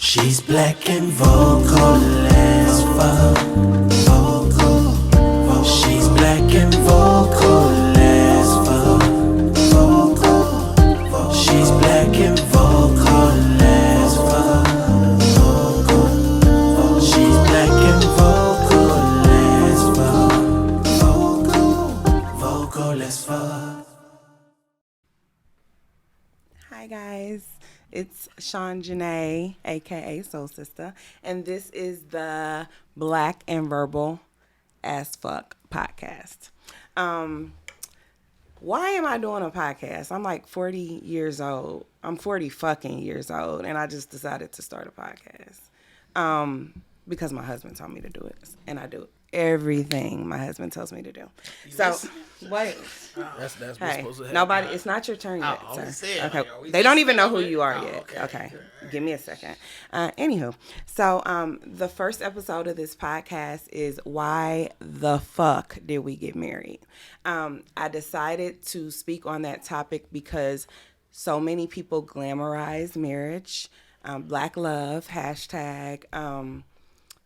She's black and vocal as fuck. Vocal. She's black and vocal as fuck. Vocal. She's black and vocal as fuck. Vocal. She's black and vocal as fuck. Vocal as fuck. Hi guys, it's Sean Janae, aka Soul Sister, and this is the Black and Verbal as Fuck podcast. Why am I doing a podcast? I'm like 40 years old. I'm 40 fucking years old, and I just decided to start a podcast because my husband told me to do it, and I do everything my husband tells me to do. So, wait. That's what's Hey, supposed to happen. nobody. It's not your turn yet, I'm sir. just saying, Okay, like, are we they don't just even know saying who it? you are Oh, yet. okay. Okay, give me a second. Anywho, so the first episode of this podcast is why the fuck did we get married? I decided to speak on that topic because so many people glamorize marriage, black love, hashtag,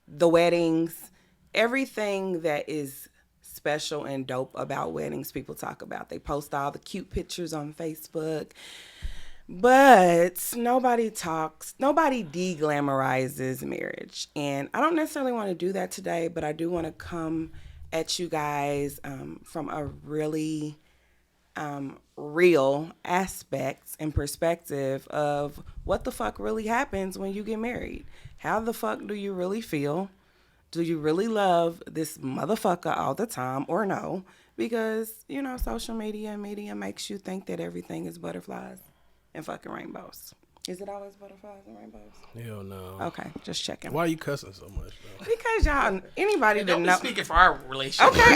the weddings, everything that is special and dope about weddings people talk about. They post all the cute pictures on Facebook, but nobody de-glamorizes marriage. And I don't necessarily want to do that today, but I do want to come at you guys from a really real aspects and perspective of what the fuck really happens when you get married. How the fuck do you really feel? Do you really love this motherfucker all the time or no? Because, social media and media makes you think that everything is butterflies and fucking rainbows. Is it always butterflies and rainbows? Hell no. Okay, just checking. Why are you cussing so much, though? Because y'all, anybody that Don't be know. speaking for our relationship. Okay,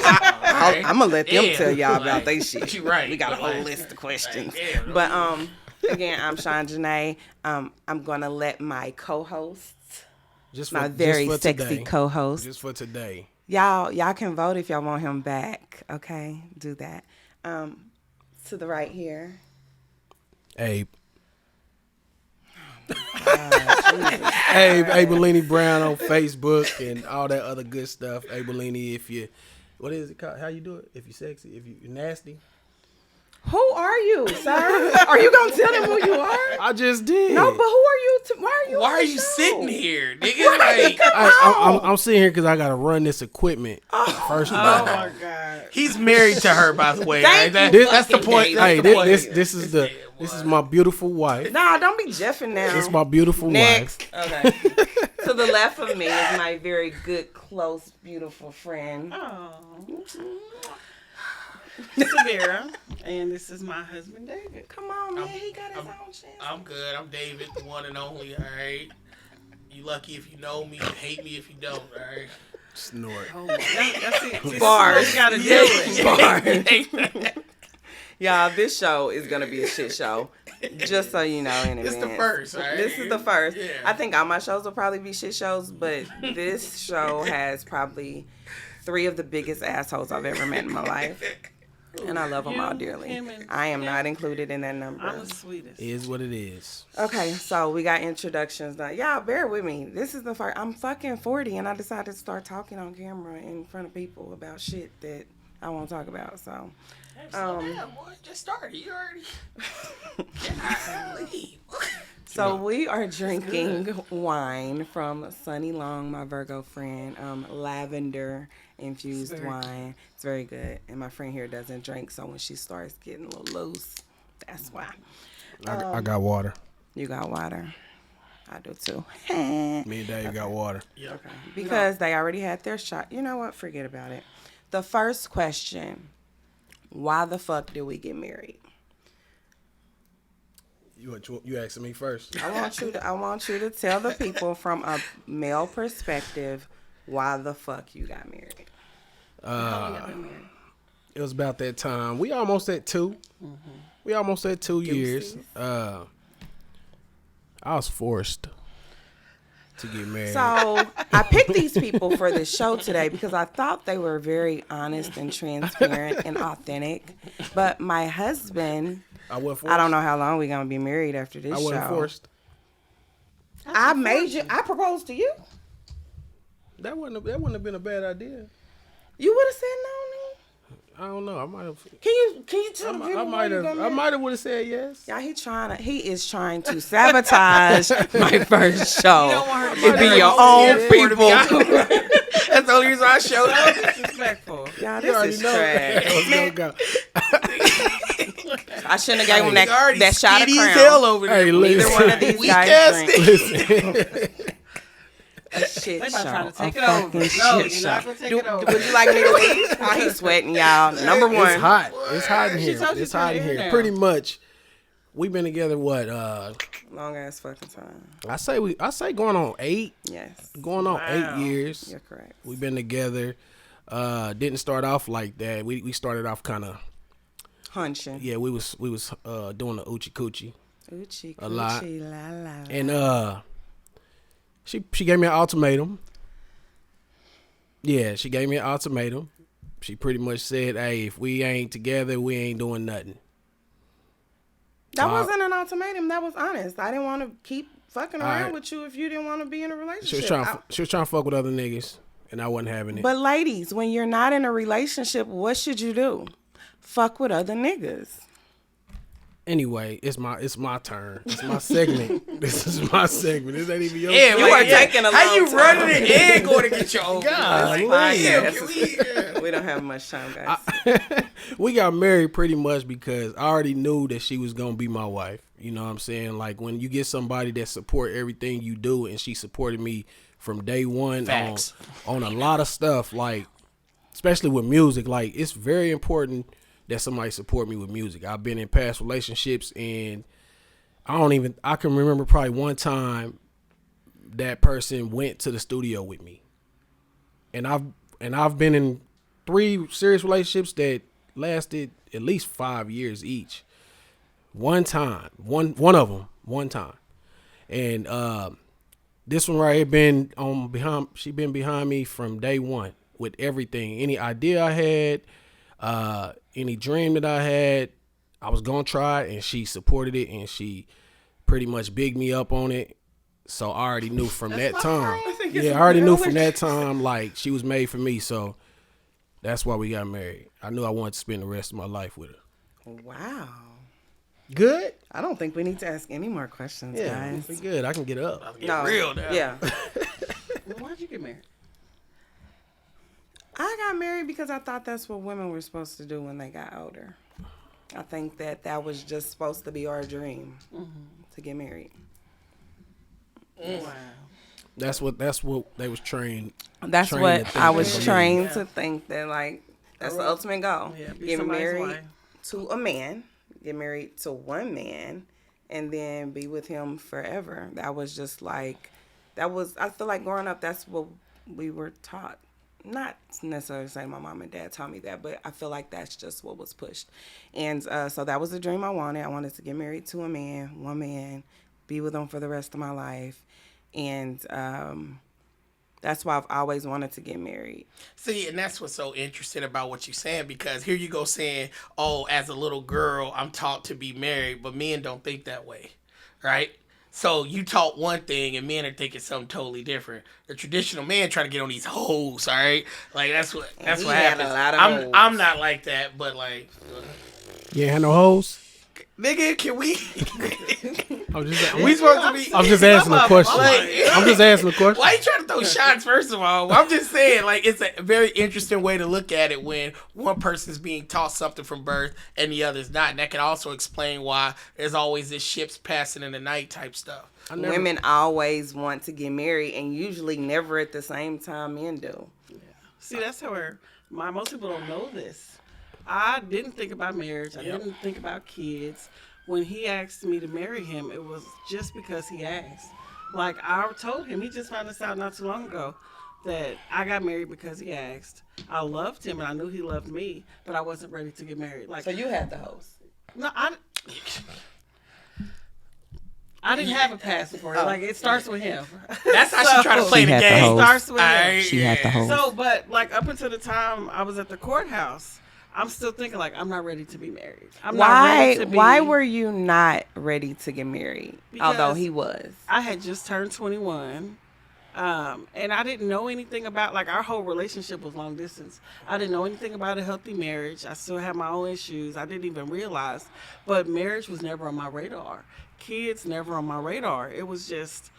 I'm gonna let them Yeah, tell y'all like, about they shit. you right, We got a but whole like- list of questions. like, yeah, But again, I'm Sean Janae. I'm gonna let my co-host, my very for sexy today. co-host, Just for today. y'all can vote if y'all want him back. Okay, do that. To the right here. Abe. Abellini Brown on Facebook and all that other good stuff. Abellini, if you, what is it called? How you do it? If you're sexy, if you're nasty. Who are you, sir? Are you gonna tell them who you are? I just did. No, but who are you? Why are you? Why on are the you show? sitting here, nigga? Like, I'm sitting here because I got to run this equipment. First of all. Oh my god. he's married to her, by the way. Thank Right? you, That's the fucking point. David. That's Hey, the point. this is my beautiful wife. Nah, don't be jeffing now. This is my beautiful Next. wife. Okay. To the left of me is my very good, close, beautiful friend. Samira, and this is my husband David. Come on, man. He got his own shit. I'm good. I'm David, the one and only. All right. You lucky if you know me. You hate me if you don't. All right. Snort. Oh, that's it. This is Bars. what you gotta do it. Bars. Y'all, this show is going to be a shit show. Just so you know in It's advance. the first, right? This is the first. Yeah. I think all my shows will probably be shit shows, but this show has probably 3 of the biggest assholes I've ever met in my life. And I love them all dearly. him, and I am not included in that number. I'm the sweetest. Is what it is. Okay, so we got introductions now. Y'all bear with me. This is the first. I'm fucking 40 and I decided to start talking on camera in front of people about shit that I won't talk about. So, Slow down, boy. Just started. You already. Golly. so we are drinking wine from Sunny Long, my Virgo friend. Lavender infused wine. It's very good. And my friend here doesn't drink, so when she starts getting a little loose, that's why. I got water. You got water. I do too. Me and Dave got water. Okay. Because they already had their shot. You know what? Forget about it. The first question, why the fuck did we get married? You asking me first. I want you to tell the people from a male perspective why the fuck you got married. It was about that time. We almost at 2. We almost at 2 years. I was forced to get married. So I picked these people for this show today because I thought they were very honest and transparent and authentic. But my husband, I wasn't forced. I don't know how long we're gonna be married after this I show. wasn't forced. I made you. I proposed to you. That wouldn't have been a bad idea. You would have said no, nigga. I don't know. I might have. Can you tell the people I might have. I might have would have said yes. Y'all, he is trying to sabotage my first show. It be your own people. That's the only reason I showed up. Disrespectful. Y'all, You this already is know. trash. Let's go. I shouldn't have gave him He's already that shot of skinny as crown. hell over there. Hey, Neither listen. one of these We guys cast drink. Listen. A shit They show. about trying to take A it over. fucking No, shit you're not show. gonna take it over. Would you like me to leave? Oh, he's sweating, y'all. Number one. It's hot. It's hot in here. told you It's to hot turn in it here. down. Pretty much. We've been together what? Long ass fucking time. I say going on 8. Yes. Going on Wow. 8 years. You're correct. We've been together. Didn't start off like that. We started off kind of Hunching. yeah. We was doing the oochie coochie, Oochie, A lot. coochie, la la. and she gave me an ultimatum. Yeah, she gave me an ultimatum. She pretty much said, "Hey, if we ain't together, we ain't doing nothing." That wasn't an ultimatum. That was honest. I didn't want to keep fucking around Alright. with you if you didn't want to be in a relationship. She was trying to fuck with other niggas, and I wasn't having it. But ladies, when you're not in a relationship, what should you do? Fuck with other niggas. Anyway, it's my turn. It's my segment. This is my segment. This ain't even your Yeah, You like, are taking a how long you time. running it and going to get your own? God, Yeah, This can is- we? We don't have much time, guys. We got married pretty much because I already knew that she was gonna be my wife. You know what I'm saying? Like when you get somebody that support everything you do, and she supported me from day one Facts. on a lot of stuff, like especially with music. Like it's very important that somebody support me with music. I've been in past relationships, and I can remember probably one time that person went to the studio with me, and I've been in 3 serious relationships that lasted at least 5 years each. One time, one of them, one time, and this one right here she been behind me from day one with everything. Any idea I had, any dream that I had, I was gonna try it, and she supported it, and she pretty much bigged me up on it. So I already knew from that time. Yeah, I already knew from that time, like she was made for me. So that's why we got married. I knew I wanted to spend the rest of my life with her. Wow. Good? I don't think we need to ask any more questions, Yeah, guys. we good. I can get up. No. Real now. Yeah. Well, why'd you get married? I got married because I thought that's what women were supposed to do when they got older. I think that was just supposed to be our dream, to get married. Wow. That's what they was trained. That's trained what to think I was of. trained to think, that like that's the ultimate goal. Yeah, be Get somebody's married wife. to a man, get married to one man, and then be with him forever. That was just like I feel like growing up, that's what we were taught. Not necessarily saying my mom and dad taught me that, but I feel like that's just what was pushed. And so that was the dream I wanted. I wanted to get married to a man, one man, be with him for the rest of my life. And that's why I've always wanted to get married. See, and that's what's so interesting about what you're saying, because here you go saying, oh, as a little girl, I'm taught to be married, but men don't think that way, right? So you taught one thing, and men are thinking something totally different. The traditional man trying to get on these hoes, all right? Like that's what he happens. had a lot of hoes. I'm not like that, but like, You ain't had no hoes? nigga, can we? We supposed to be? I'm just asking a question. Like- I'm just asking a question. Why you trying to throw shots? First of all, I'm just saying, like, it's a very interesting way to look at it when one person's being taught something from birth and the other's not, and that can also explain why there's always this ships passing in the night type stuff. Women always want to get married, and usually never at the same time men do. See, that's where most people don't know this. I didn't think about marriage. I didn't think about kids. When he asked me to marry him, it was just because he asked. Like I told him, he just found this out not too long ago, that I got married because he asked. I loved him and I knew he loved me, but I wasn't ready to get married. Like So you had the host. no, I didn't have a passport. Like it starts with him. That's how she trying to play She the had the game. hoes. Starts with him. She had the host. So, but like up until the time I was at the courthouse, I'm still thinking like I'm not ready to be married. I'm not ready to be. Why were you not ready to get married? Although Because he was. I had just turned 21. And I didn't know anything about, like, our whole relationship was long distance. I didn't know anything about a healthy marriage. I still had my own issues. I didn't even realize. But marriage was never on my radar. Kids never on my radar. It was just,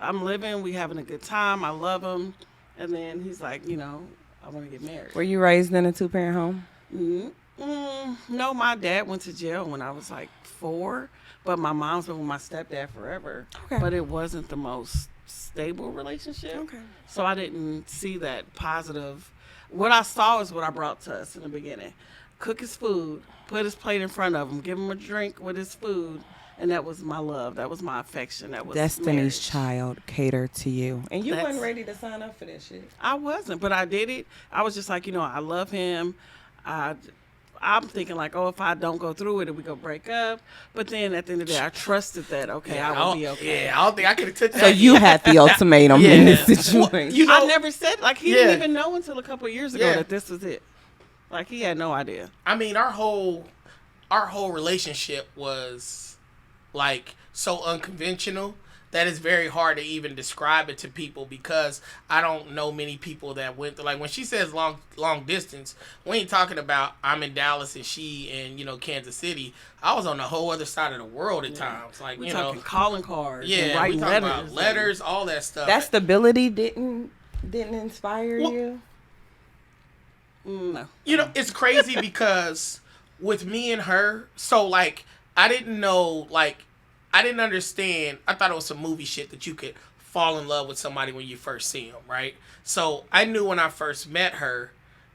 I'm living, we having a good time, I love him. And then he's like, I want to get married. Were you raised in a 2-parent home? No, my dad went to jail when I was like 4. But my mom's been with my stepdad forever. Okay. But it wasn't the most stable relationship. Okay. So I didn't see that positive. What I saw is what I brought to us in the beginning. Cook his food, put his plate in front of him, give him a drink with his food, and that was my love. That was my affection. That was Destiny's marriage. Child catered to you. And you That's- weren't ready to sign up for that shit. I wasn't, but I did it. I was just like, I love him. I'm thinking like, if I don't go through it, we go break up. But then at the end of the day, I trusted that, I will be okay. Yeah, I don't think I could have took that. So you had the ultimatum in this situation. I never said, like, he didn't even know until a couple of years ago that this was it. Like, he had no idea. I mean, our whole relationship was like so unconventional that it's very hard to even describe it to people because I don't know many people that went through. Like when she says long distance, we ain't talking about I'm in Dallas and she in Kansas City. I was on the whole other side of the world at times. Like We're talking calling cards, and we writing talking letters, about letters, all that stuff. That stability didn't inspire you? No. It's crazy because with me and her, so like I didn't know, like I didn't understand. I thought it was some movie shit that you could fall in love with somebody when you first see them, right? So I knew when I first met her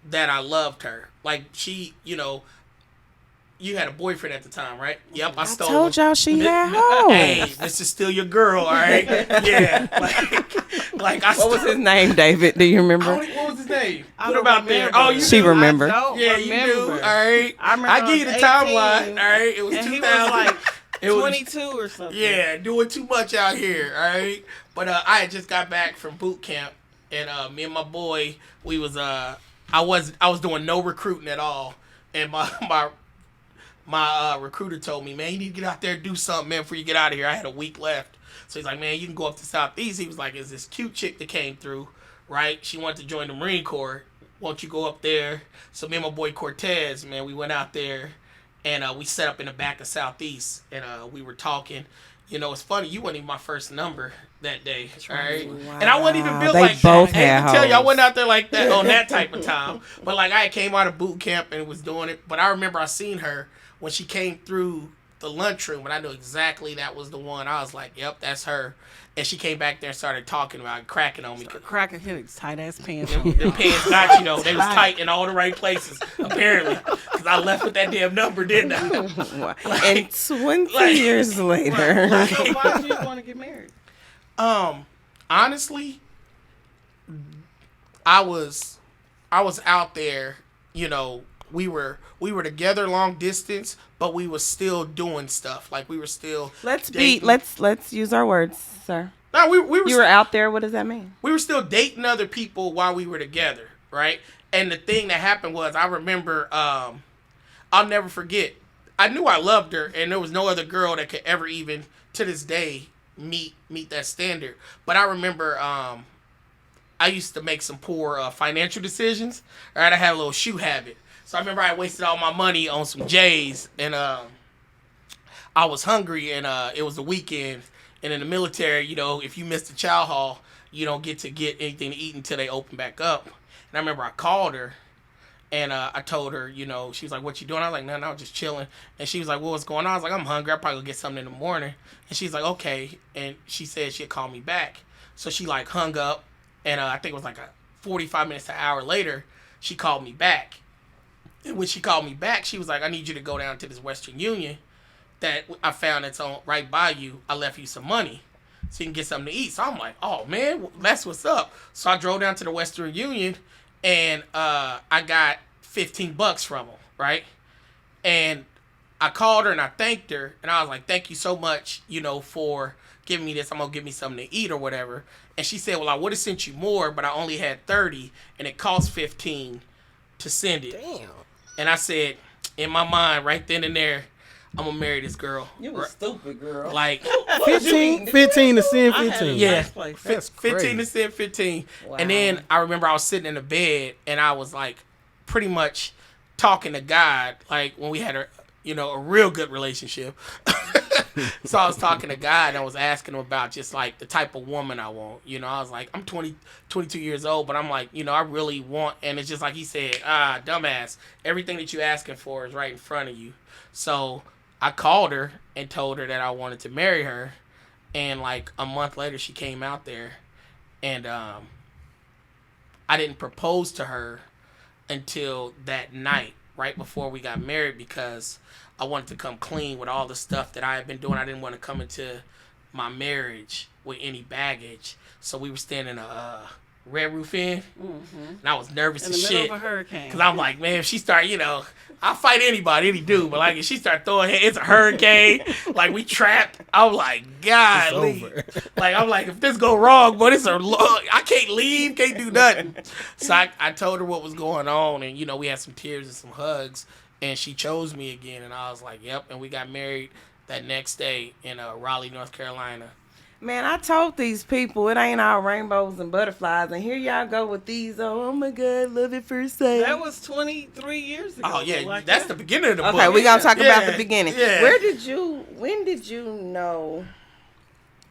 that I loved her. Like she, you had a boyfriend at the time, right? Yep, I stole. I told y'all she had hoes. Hey, this is still your girl, all right? Yeah, like I. What was his name, David? Do you remember? What was his name? I Put don't him out there. remember. Oh, you She do? remember. I don't Yeah, remember. you do. All right. I remember I give you the timeline. 18, All right. It was and 2000. he was like It was- 22 or something. Yeah, doing too much out here. All right. But I had just got back from boot camp, and me and my boy, we was I was doing no recruiting at all, and my recruiter told me, man, you need to get out there and do something, man, before you get out of here. I had a week left. So he's like, man, you can go up to Southeast. He was like, is this cute chick that came through, right? She wanted to join the Marine Corps. Won't you go up there? So me and my boy Cortez, man, we went out there, and we set up in the back of Southeast, and we were talking. It's funny, you weren't even my first number that day, all right? Wow. And I wasn't even built They like both that. I hate had to tell you, I hoes. wasn't out there like that on that type of time. But like I came out of boot camp and was doing it. But I remember I seen her when she came through the lunchroom, and I knew exactly that was the one. I was like, yep, that's her. And she came back there and started talking about it, cracking on me. Cracking his tight ass pants. The pants got, they was tight in all the right places, apparently. Because I left with that damn number, didn't I? And 20 years later. So why do you want to get married? Honestly, I was out there, we were together long distance, but we were still doing stuff. Like we were still Let's dating. let's use our words, sir. No, we were You were out there. What does that mean? we were still dating other people while we were together, right? And the thing that happened was, I remember, I'll never forget. I knew I loved her, and there was no other girl that could ever even, to this day, meet that standard. But I remember, I used to make some poor financial decisions. All right, I had a little shoe habit, so I remember I wasted all my money on some J's, and I was hungry, and it was the weekend. And in the military, if you miss the chow hall, you don't get to get anything to eat until they open back up. And I remember I called her, and I told her, she was like, what you doing? I was like, no, I was just chilling. And she was like, well, what's going on? I was like, I'm hungry. I'll probably go get something in the morning. And she's like, okay. And she said she'd call me back. So she like hung up, and I think it was like 45 minutes to an hour later, she called me back. And when she called me back, she was like, I need you to go down to this Western Union that I found that's on right by you. I left you some money so you can get something to eat. So I'm like, oh man, that's what's up. So I drove down to the Western Union, and I got $15 from them, right? And I called her and I thanked her, and I was like, thank you so much, for giving me this. I'm gonna give me something to eat or whatever. And she said, well, I would have sent you more, but I only had 30, and it cost 15 to send it. Damn. And I said, in my mind, right then and there, I'm gonna marry this girl. You was stupid, girl. Like 15 to sin I had a 15. yeah, nice place. That's 15 crazy. to sin 15. Wow. And then I remember I was sitting in the bed and I was like, pretty much talking to God, like when we had a real good relationship. So I was talking to God and I was asking him about just like the type of woman I want. I was like, I'm 22 years old, but I'm like, I really want, and it's just like he said, dumbass, everything that you asking for is right in front of you. So I called her and told her that I wanted to marry her. And like a month later, she came out there and I didn't propose to her until that night, right before we got married, because I wanted to come clean with all the stuff that I had been doing. I didn't want to come into my marriage with any baggage. So we were staying in a Red Roof Inn, and I was nervous In the as middle shit. of a hurricane. Because I'm like, man, if she start, I'll fight anybody, any dude. But like, if she start throwing, it's a hurricane. Like we trapped. I'm like, God, over. like I'm like, if this go wrong, but I can't leave, can't do nothing. So I told her what was going on, and we had some tears and some hugs, and she chose me again, and I was like, yep. And we got married that next day in Raleigh, North Carolina. Man, I told these people it ain't all rainbows and butterflies, and here y'all go with these. Oh my God, love at first sight. That was 23 years ago. Oh yeah, Like that's that. the beginning of the book. Okay, we gonna talk about the Yeah, beginning. yeah. When did you know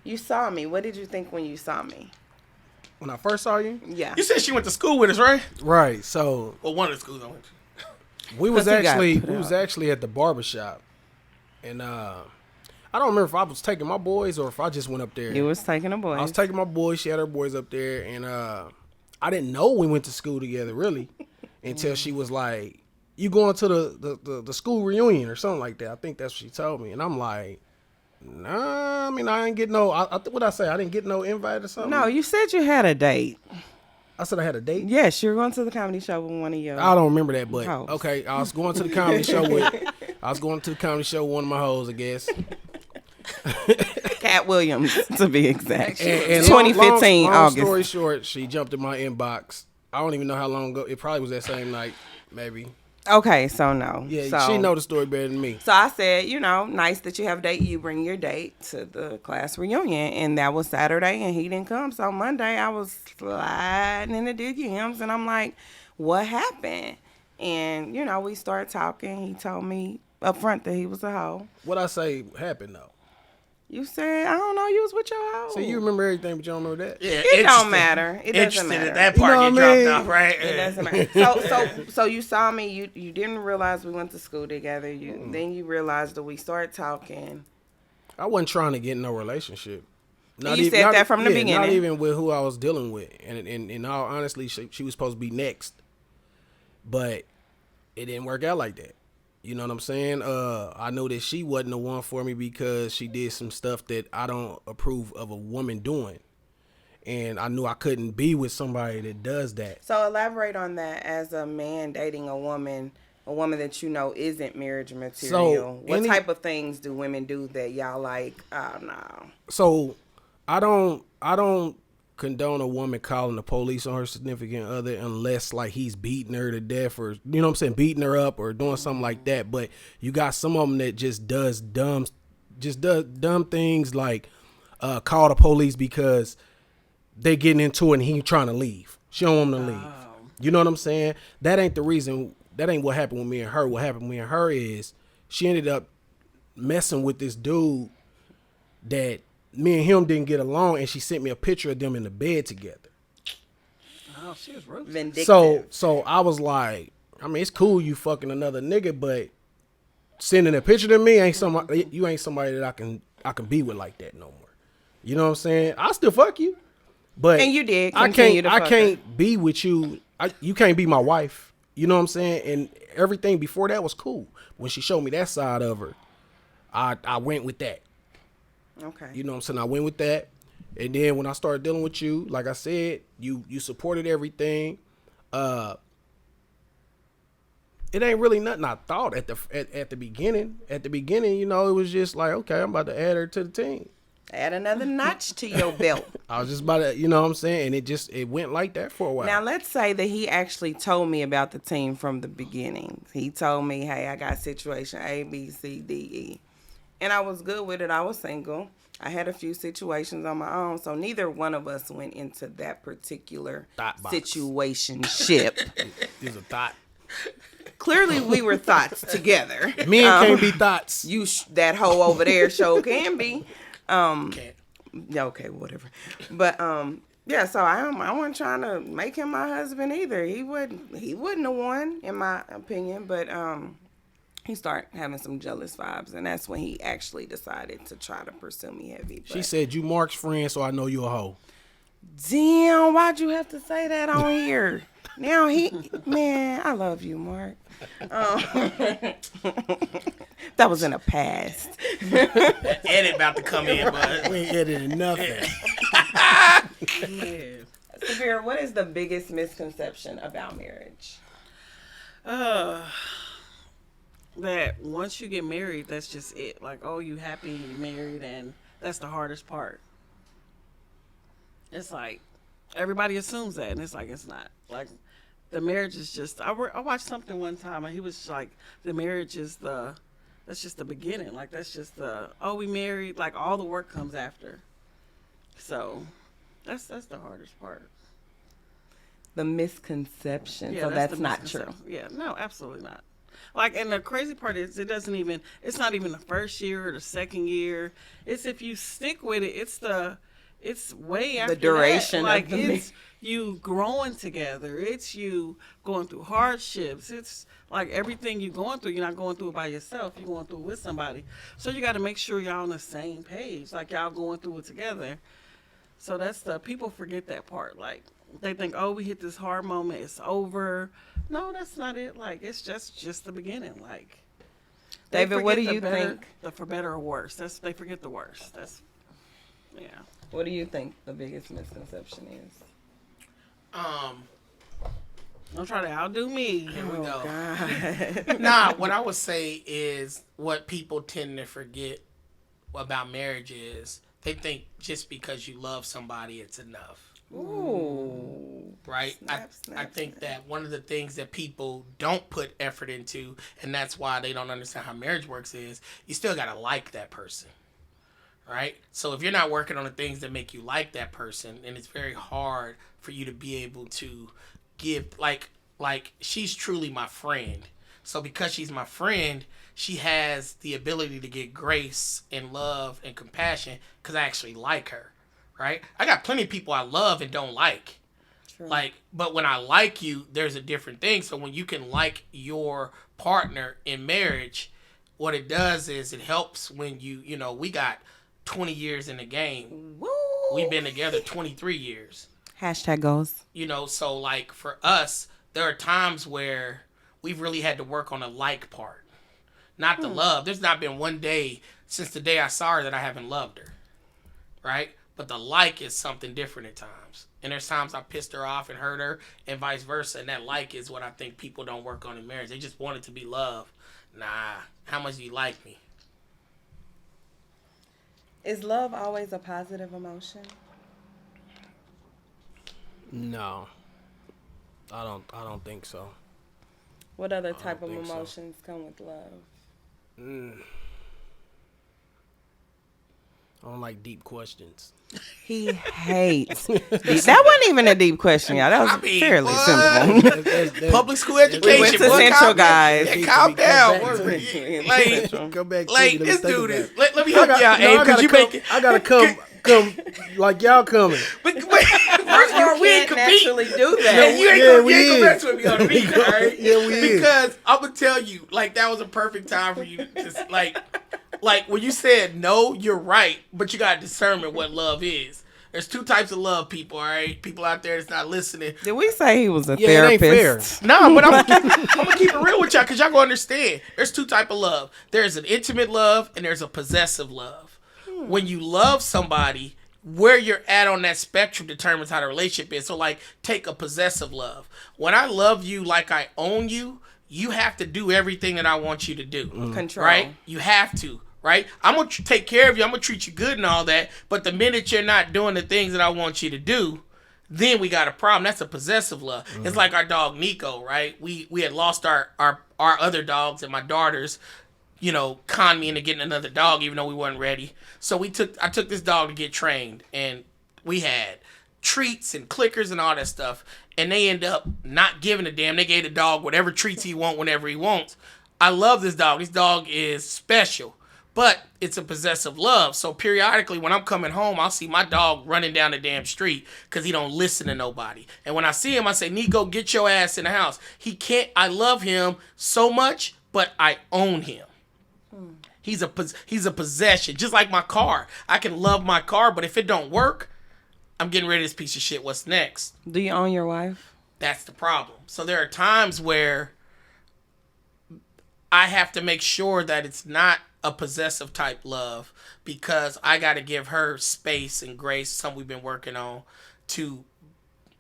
you saw me? What did you think when you saw me? When I first saw you, Yeah. You said she went to school with us, right? right? So Well, one of the schools I went to. we was 'Cause he got actually put we was out. actually at the barbershop, and I don't remember if I was taking my boys or if I just went up there. You was taking a boy. I was taking my boys. She had her boys up there, and I didn't know we went to school together really until she was like, "You going to the school reunion or something like that?" I think that's what she told me, and I'm like, "Nah, I mean I ain't get no. What I say? I didn't get no invite or something." No, you said you had a date. I said I had a date. Yes, you were going to the comedy show with one of your. I don't remember that, but Hoes. okay. I was going to the comedy show with. I was going to the comedy show with one of my hoes, I guess. Cat Williams, to be exact. And 2015 long August. story short, she jumped in my inbox. I don't even know how long ago. It probably was that same night, maybe. Okay, so no. Yeah, so, she know the story better than me. So I said, nice that you have a date. You bring your date to the class reunion, and that was Saturday, and he didn't come. So Monday, I was sliding in the DMs, and I'm like, "What happened?" And we started talking. He told me up front that he was a hoe. What I say happened though. You said, "I don't know, you was with your hoe." So you remember everything, but you don't know that. Yeah, It don't matter. It doesn't Interested matter. at that part You know you what I mean? dropped off, right? It doesn't matter. So you saw me. You didn't realize we went to school together. Then you realized that we started talking. I wasn't trying to get in no relationship. You said that from the beginning. Not even with who I was dealing with. And in all honestly, she was supposed to be next, but it didn't work out like that. You know what I'm saying? I knew that she wasn't the one for me because she did some stuff that I don't approve of a woman doing. And I knew I couldn't be with somebody that does that. So elaborate on that as a man dating a woman that isn't marriage material. What type of things do women do that y'all like? Oh no. So I don't condone a woman calling the police on her significant other unless like he's beating her to death or beating her up or doing something like that. But you got some of them that just does dumb things like call the police because they getting into it and he trying to leave. She don't want him to leave. You know what I'm saying? That ain't the reason. That ain't what happened with me and her. What happened with me and her is she ended up messing with this dude that me and him didn't get along, and she sent me a picture of them in the bed together. Oh, she was ruthless. Vindictive. So I was like, I mean, it's cool you fucking another nigga, but sending a picture to me you ain't somebody that I can be with like that no more. You know what I'm saying? I still fuck you, but And you did I continue to fuck her. can't be with you. You can't be my wife. You know what I'm saying? And everything before that was cool. When she showed me that side of her, I went with that. Okay. You know what I'm saying? I went with that. And then when I started dealing with you, like I said, you supported everything. It ain't really nothing I thought at the beginning. At the beginning, it was just like, okay, I'm about to add her to the team. Add another notch to your belt. I was just about to, you know what I'm saying? And it went like that for a while. Now, let's say that he actually told me about the team from the beginning. He told me, hey, I got situation A, B, C, D, E. And I was good with it. I was single. I had a few situations on my own. So neither one of us went into that particular situationship. It was a thought. Clearly, we were thoughts together. Men can't be thoughts. That hoe over there show can be. Can't. Yeah, okay, whatever. But yeah, so I wasn't trying to make him my husband either. He wouldn't have won, in my opinion. But he started having some jealous vibes, and that's when he actually decided to try to pursue me heavy. But She said, you Mark's friend, so I know you a hoe. damn, why'd you have to say that on here? Now man, I love you, Mark. That was in the past. Edit about to come in, bud. We ain't editing nothing. Yeah. Severe, what is the biggest misconception about marriage? That once you get married, that's just it. Like, oh, you happy you're married, and that's the hardest part. It's like everybody assumes that, and it's like it's not. Like the marriage is just. I watched something one time, and he was like, the marriage is that's just the beginning. Like that's just we married. Like all the work comes after. So that's the hardest part. The misconception. Yeah, So that's the not true. misconception. Yeah, no, absolutely not. Like, and the crazy part is, it's not even the first year or the second year. It's if you stick with it, it's way after duration that. Like, of the it's you growing together. It's you going through hardships. It's like everything you're going through, you're not going through it by yourself. You're going through it with somebody. So you got to make sure y'all on the same page. Like, y'all going through it together. So that's people forget that part. Like, they think, oh, we hit this hard moment, it's over. No, that's not it. Like, it's just the beginning. Like, they David, what do forget you the better- think? The for better or worse. They forget the worst. Yeah. What do you think the biggest misconception is? Don't try to outdo me. Here we go. God. Nah, what I would say is what people tend to forget about marriage is they think just because you love somebody, it's enough. Ooh. Right? Snap, I think that one of the things that people don't put effort into, and that's why they don't understand how marriage works, is you still got to like that person. Right? So if you're not working on the things that make you like that person, then it's very hard for you to be able to give, like she's truly my friend. So because she's my friend, she has the ability to get grace and love and compassion because I actually like her. Right? I got plenty of people I love and don't like. True. Like, but when I like you, there's a different thing. So when you can like your partner in marriage, what it does is it helps when we got 20 years in the game. Woo. We've been together 23 years. Hashtag goals. So like for us, there are times where we've really had to work on the like part, not the love. There's not been one day since the day I saw her that I haven't loved her. Right? But the like is something different at times. And there's times I pissed her off and hurt her and vice versa. And that like is what I think people don't work on in marriage. They just want it to be love. Nah. How much do you like me? Is love always a positive emotion? No. I don't think so. What other type of think so. emotions come with love? I don't like deep questions. He hates. That wasn't even a deep question, y'all. That was fairly what? simple. Public school education. We went to boy, Central, calm down. guys. Yeah, calm down. Come Like, back. like to me. this Let me dude think is. about it. Let me help you out, Abe, because you make it. I gotta come like y'all coming. But first of all, we ain't can't compete. naturally do that. And you ain't Yeah, gonna we you ain't is. gonna mess with me on the beat, all right? Yeah, we is. Because I'm gonna tell you, like that was a perfect time for you to just like when you said no, you're right, but you got discernment what love is. There's two types of love, people, all right? People out there that's not listening. Did we say he was a Yeah, it ain't therapist? No, but I'm gonna keep it real with y'all because y'all gonna understand. There's two type of love. There's an intimate love and there's a possessive love. When you love somebody, where you're at on that spectrum determines how the relationship is. So, like, take a possessive love. When I love you like I own you, you have to do everything that I want you to do. Control. Right? You have to. right? I'm going to take care of you. I'm going to treat you good and all that. But the minute you're not doing the things that I want you to do, then we got a problem. That's a possessive love. It's like our dog Nico, right? We had lost our other dogs, and my daughters, you know, conned me into getting another dog even though we weren't ready. So I took this dog to get trained, and we had treats and clickers and all that stuff, and they end up not giving a damn. They gave the dog whatever treats he wants whenever he wants. I love this dog. This dog is special, but it's a possessive love. So periodically when I'm coming home, I'll see my dog running down the damn street because he don't listen to nobody. And when I see him, I say, Nico, get your ass in the house. He can't. I love him so much, but I own him. He's a possession, just like my car. I can love my car, but if it don't work, I'm getting rid of this piece of shit. What's next? Do you own your wife? That's the problem. So there are times where I have to make sure that it's not a possessive type love, because I got to give her space and grace, something we've been working on, to,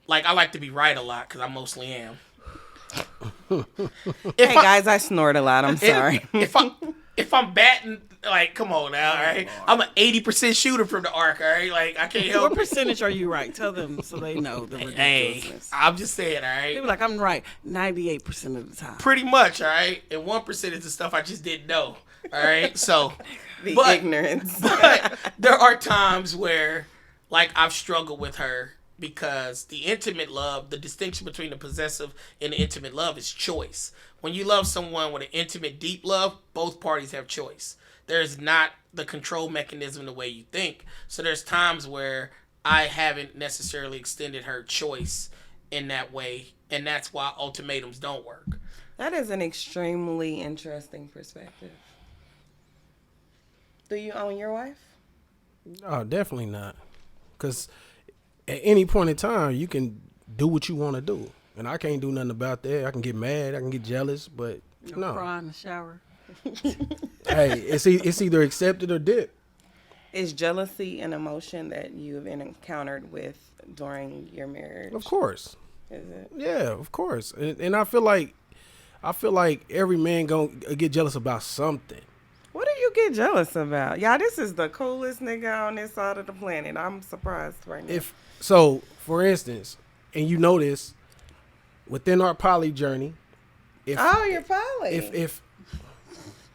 like, I like to be right a lot because I mostly am. Hey, guys, I snort a lot. I'm sorry. If I'm batting, like, come on now, all right? I'm an 80% shooter from the arc, all right? Like, I can't help What it. percentage are you right? Tell them so they know the Hey, ridiculousness. I'm just saying, all They right? be like, I'm right 98% of the time. Pretty much, all right? And 1% is the stuff I just didn't know, all right? So, The but- ignorance. but there are times where, like, I've struggled with her because the intimate love, the distinction between the possessive and the intimate love is choice. When you love someone with an intimate, deep love, both parties have choice. There's not the control mechanism the way you think. So there's times where I haven't necessarily extended her choice in that way, and that's why ultimatums don't work. That is an extremely interesting perspective. Do you own your wife? Oh, definitely not. Because at any point in time, you can do what you want to do. And I can't do nothing about that. I can get mad. I can get jealous. But no. Cry in the shower. Hey, it's either accepted or dip. Is jealousy an emotion that you've encountered with during your marriage? Of course. Is it? Yeah, of course. And I feel like every man gonna get jealous about something. What do you get jealous about? Y'all, this is the coolest nigga on this side of the planet. I'm surprised right now. So, for instance, and you know this, within our poly journey, you're poly. if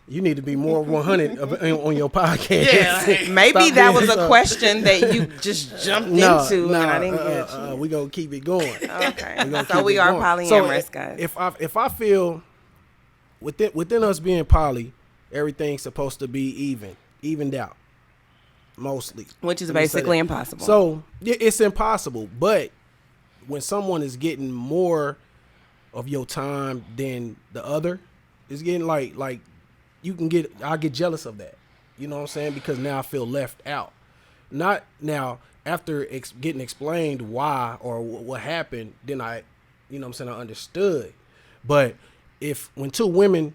you need to be more 100 on your podcast. Yeah, like, Maybe Stop that being was a so- question that you just jumped into and I didn't get you. We gonna keep it going. Okay. gonna So keep we it are going. polyamorous, So, guys. If I feel within us being poly, everything's supposed to be evened out, mostly. Which is Let me say basically that. impossible. So it's impossible. But when someone is getting more of your time than the other, it's getting like I get jealous of that. You know what I'm saying? Because now I feel left out. Not now after getting explained why or what happened, then I, you know what I'm saying, I understood. But when two women,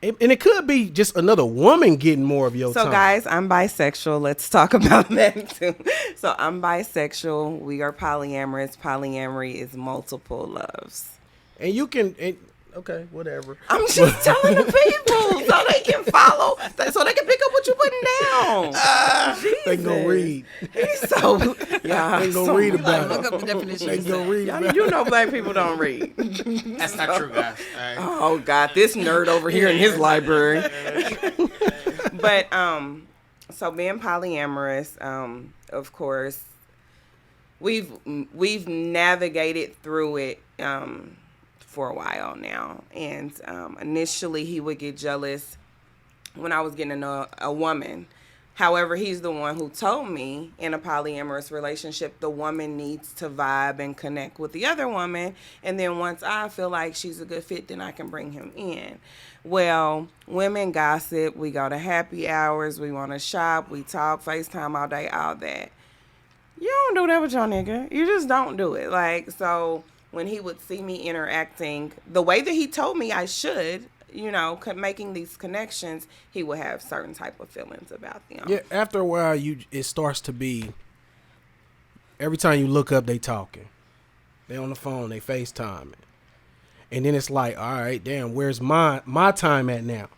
and it could be just another woman getting more of your time. So, guys, I'm bisexual. Let's talk about that, too. So, I'm bisexual. We are polyamorous. Polyamory is multiple loves. And you can, okay, whatever. I'm just telling the people so they can follow, so they can pick up what you're putting down. They gonna read. He's so, yeah. They gonna read about Look it. up the definition. They gonna read Y'all, about you know black people don't read. that's not true, guys. All right? Oh, God, this nerd over here in his library. But, so being polyamorous, of course, we've navigated through it, for a while now. And initially he would get jealous when I was getting to know a woman. However, he's the one who told me in a polyamorous relationship, the woman needs to vibe and connect with the other woman. And then once I feel like she's a good fit, then I can bring him in. Well, women gossip. We go to happy hours. We want to shop. We talk, FaceTime all day, all that. You don't do that with your nigga. You just don't do it. Like, so when he would see me interacting the way that he told me I should, you know, making these connections, he would have certain type of feelings about them. Yeah, after a while, it starts to be, every time you look up, they talking. They on the phone, they FaceTiming. And then it's like, all right, damn, where's my time at now?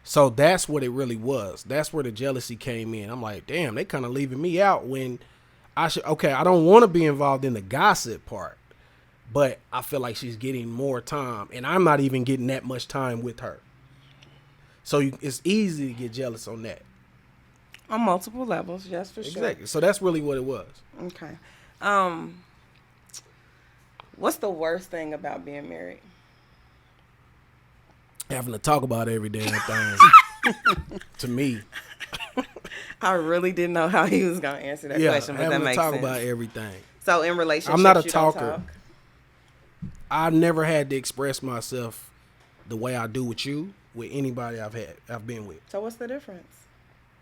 So that's what it really was. That's where the jealousy came in. I'm like, damn, they kind of leaving me out when I should. Okay, I don't want to be involved in the gossip part, but I feel like she's getting more time, and I'm not even getting that much time with her. So it's easy to get jealous on that. On multiple levels, yes, for sure. Exactly. So that's really what it was. Okay. What's the worst thing about being married? Having to talk about every damn thing. To me. I really didn't know how he was gonna answer that question, but that having to makes talk sense. about everything. So in relationships, I'm not a you don't talker. talk? I never had to express myself the way I do with you, with anybody I've been with. So what's the difference?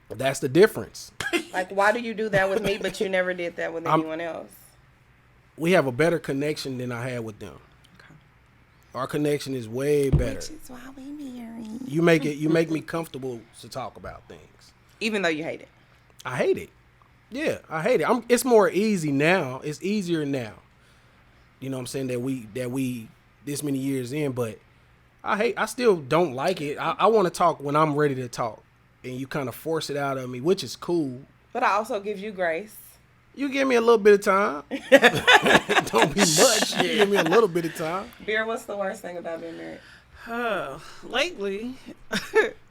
That's the difference. Like, why do you do that with me, but you never did that with anyone else? We have a better connection than I had with them. Okay. Our connection is way better. Which is why we married. You make me comfortable to talk about things. Even though you hate it. I hate it. Yeah, I hate it. It's more easy now. It's easier now. You know what I'm saying, that we this many years in, but I still don't like it. I want to talk when I'm ready to talk. And you kind of force it out of me, which is cool. But I also give you grace. You give me a little bit of time. Don't be much. You give me a little bit of time. Beer, what's the worst thing about being married? Lately,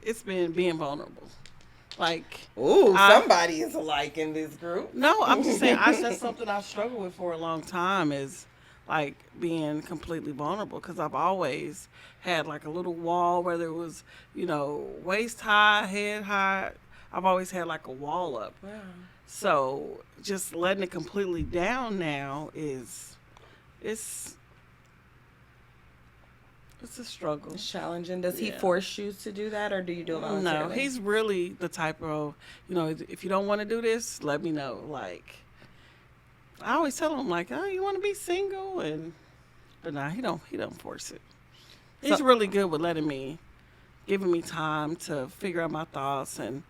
it's been being vulnerable. Like, Ooh, somebody is alike in this group. no, I'm just saying, that's something I've struggled with for a long time is like being completely vulnerable, because I've always had like a little wall, whether it was, waist high, head high. I've always had like a wall up. Wow. So just letting it completely down now it's a struggle. It's challenging. Does he Yeah. force you to do that, or do you do it voluntarily? No, he's really the type of, if you don't want to do this, let me know. Like, I always tell him, like, oh, you want to be single? But nah, he don't force it. He's really good with giving me time to figure out my thoughts and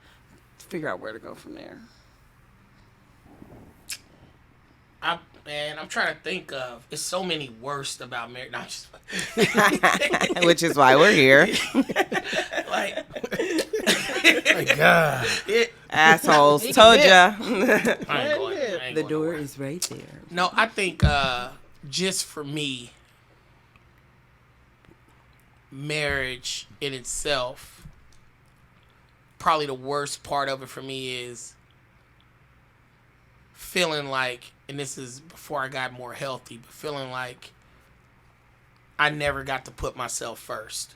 figure out where to go from there. I'm trying to think of. It's so many worst about marriage. No, I'm just Which is why we're here. like My God. Assholes. Told ya. I ain't The going door nowhere. is right there. No, I think just for me, marriage in itself, probably the worst part of it for me is feeling like, and this is before I got more healthy, but feeling like I never got to put myself first.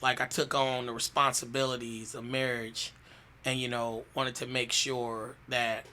Like I took on the responsibilities of marriage and, wanted to make sure that,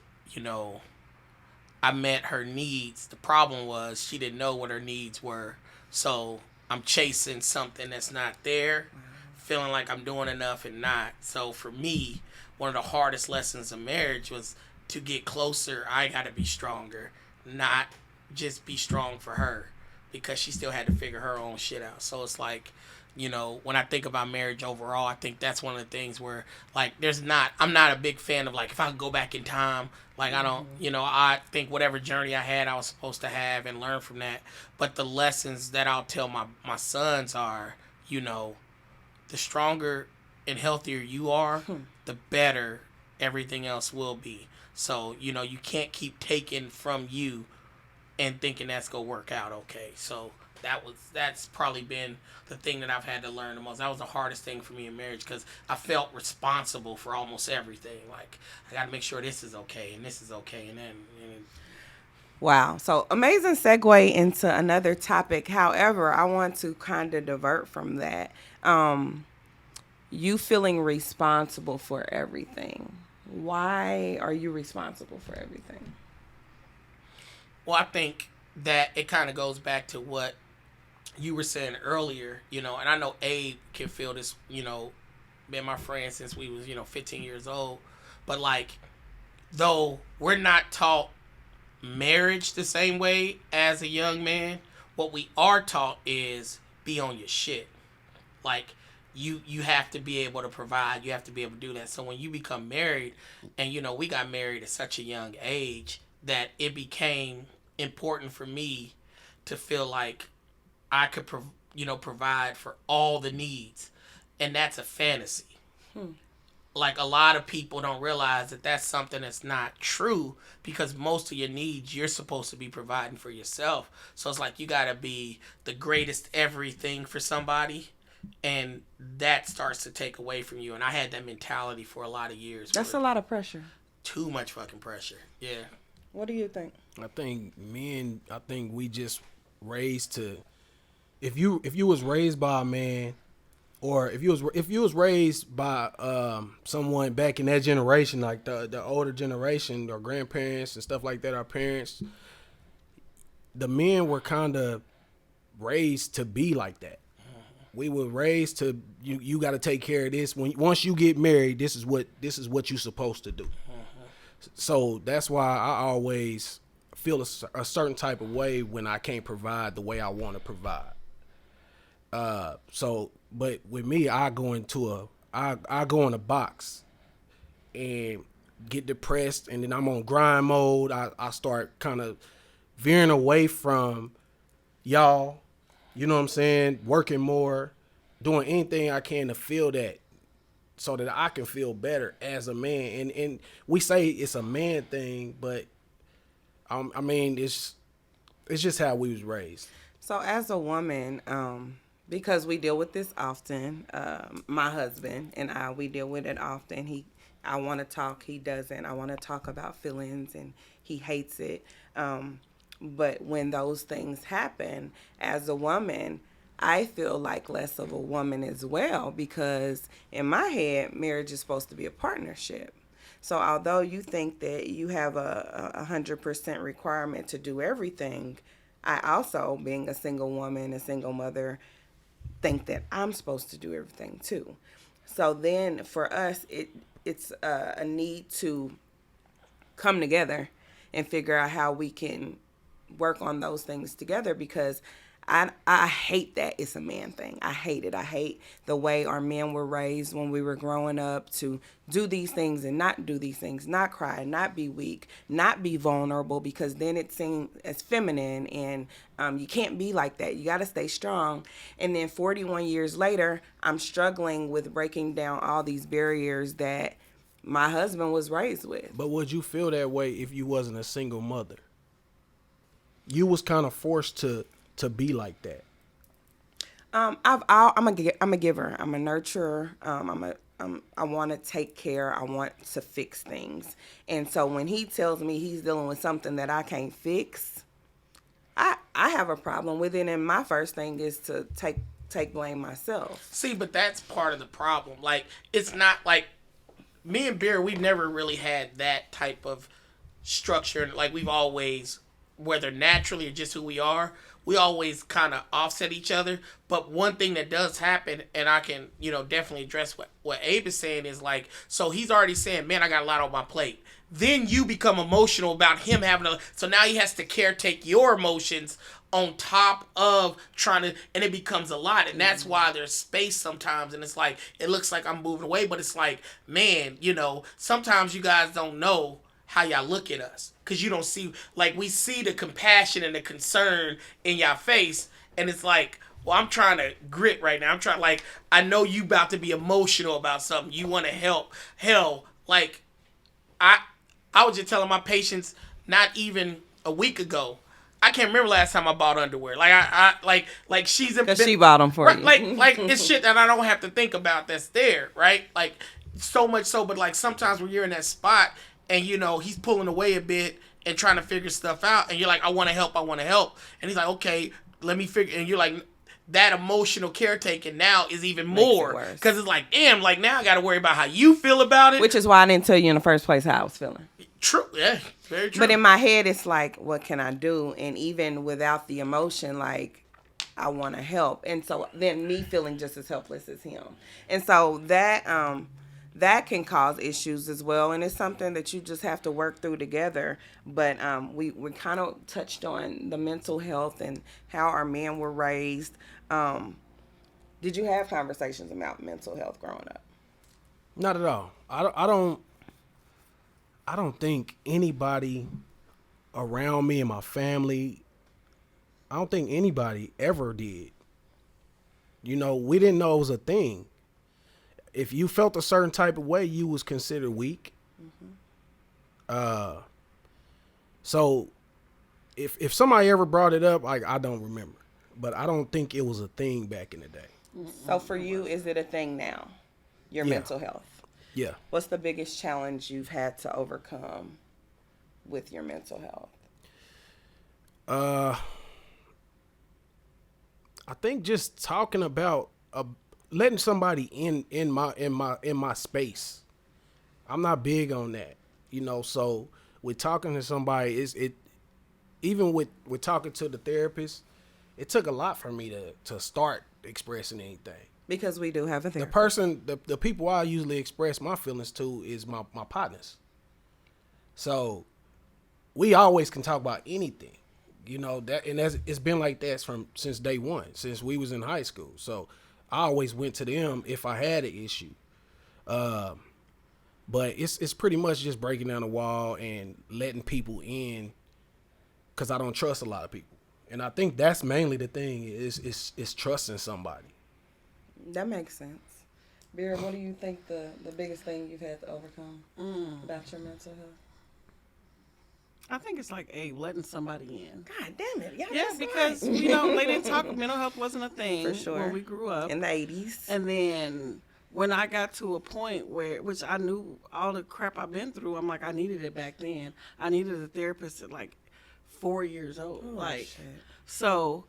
I met her needs. The problem was she didn't know what her needs were. So I'm chasing something that's not there, feeling like I'm doing enough and not. So for me, one of the hardest lessons of marriage was to get closer. I got to be stronger, not just be strong for her, because she still had to figure her own shit out. So it's like, when I think about marriage overall, I think that's one of the things where, like, I'm not a big fan of, like, if I could go back in time, like, I don't, I think whatever journey I had, I was supposed to have and learn from that. But the lessons that I'll tell my sons are, the stronger and healthier you are, the better everything else will be. So, you can't keep taking from you and thinking that's going to work out okay. So that's probably been the thing that I've had to learn the most. That was the hardest thing for me in marriage, because I felt responsible for almost everything. Like, I got to make sure this is okay and this is okay. And then, Wow. So amazing segue into another topic. However, I want to kind of divert from that. You feeling responsible for everything. Why are you responsible for everything? well, I think that it kind of goes back to what you were saying earlier, and I know Abe can feel this, been my friend since we was, 15 years old. But like, though we're not taught marriage the same way as a young man, what we are taught is be on your shit. Like, you have to be able to provide, you have to be able to do that. So when you become married, and we got married at such a young age that it became important for me to feel like I could provide for all the needs. And that's a fantasy. Like a lot of people don't realize that that's something that's not true because most of your needs you're supposed to be providing for yourself. So it's like you gotta be the greatest everything for somebody, and that starts to take away from you. And I had that mentality for a lot of years. That's a lot of pressure. Too much fucking pressure. Yeah. What do you think? I think we just raised to, if you was raised by a man, or if you was raised by someone back in that generation, like the older generation, or grandparents and stuff like that, our parents, the men were kind of raised to be like that. We were raised to, you got to take care of this. Once you get married, this is what you're supposed to do. So that's why I always feel a certain type of way when I can't provide the way I want to provide. But with me, I go in a box and get depressed, and then I'm on grind mode. I start kind of veering away from y'all, you know what I'm saying? Working more, doing anything I can to feel that, so that I can feel better as a man. And we say it's a man thing, but I mean, it's just how we was raised. So as a woman, because we deal with this often, my husband and we deal with it often. I want to talk, he doesn't. I want to talk about feelings, and he hates it. But when those things happen, as a woman, I feel like less of a woman as well, because in my head, marriage is supposed to be a partnership. So although you think that you have a 100% requirement to do everything, I also, being a single woman, a single mother, think that I'm supposed to do everything too. So then for us, it's a need to come together and figure out how we can work on those things together, because I hate that it's a man thing. I hate it. I hate the way our men were raised when we were growing up to do these things and not do these things, not cry, not be weak, not be vulnerable, because then it seems as feminine, and you can't be like that. You got to stay strong. And then 41 years later, I'm struggling with breaking down all these barriers that my husband was raised with. But would you feel that way if you wasn't a single mother? You was kind of forced to be like that. I'm a giver. I'm a nurturer. I want to take care. I want to fix things. And so when he tells me he's dealing with something that I can't fix, I have a problem with it. And my first thing is to take blame myself. See, but that's part of the problem. Like, it's not like me and Beer, we've never really had that type of structure. Like, we've always, whether naturally or just who we always kind of offset each other. But one thing that does happen, and I can, definitely address what Abe is saying, is like, so he's already saying, man, I got a lot on my plate. Then you become emotional about him so now he has to caretake your emotions on top of trying to, and it becomes a lot. And that's why there's space sometimes. And it's like, it looks like I'm moving away, but it's like, man, sometimes you guys don't know how y'all look at us, because you don't see, like, we see the compassion and the concern in y'all face, and it's like, well, I'm trying to grit right now. I'm trying, like, I know you about to be emotional about something. You want to help. Hell, like, I was just telling my patients not even a week ago, I can't remember last time I bought underwear. Like, I like she's a, because she bought them for right, you. like it's shit that I don't have to think about that's there, right? Like, so much so, but like sometimes when you're in that spot, and, he's pulling away a bit and trying to figure stuff out. And you're like, I want to help. And he's like, okay, let me figure. And you're like, that emotional caretaking now is even more. Because it's like, damn, like now I got to worry about how you feel about it. Which is why I didn't tell you in the first place how I was feeling. True. Yeah, very true. But in my head, it's like, what can I do? And even without the emotion, like, I want to help. And so then me feeling just as helpless as him. And so that can cause issues as well, and it's something that you just have to work through together. But we kind of touched on the mental health and how our men were raised. Did you have conversations about mental health growing up? Not at all. I don't think anybody around me and my family, I don't think anybody ever did. We didn't know it was a thing. if you felt a certain type of way, you was considered weak. So if somebody ever brought it up, like, I don't remember, but I don't think it was a thing back in the day. So for you, is it a thing now? Your Yeah. mental health. Yeah. What's the biggest challenge you've had to overcome with your mental health? I think just talking about letting somebody in my space. I'm not big on that, you know. So with talking to somebody, even with talking to the therapist, it took a lot for me to start expressing anything. Because we do have a therapist. The people I usually express my feelings to is my partners. So we always can talk about anything, you know, it's been like that since day one, since we was in high school. So I always went to them if I had an issue. But it's pretty much just breaking down the wall and letting people in, because I don't trust a lot of people. And I think that's mainly the thing is trusting somebody. That makes sense. Vera, what do you think the biggest thing you've had to overcome about your mental health? I think it's like letting somebody in. God damn it. Yeah, because they didn't talk. Mental health wasn't a thing For sure. when we grew up In the 80s. And then when I got to a point which I knew all the crap I've been through, I'm like, I needed it back then. I needed a therapist at like 4 years old. Shit. So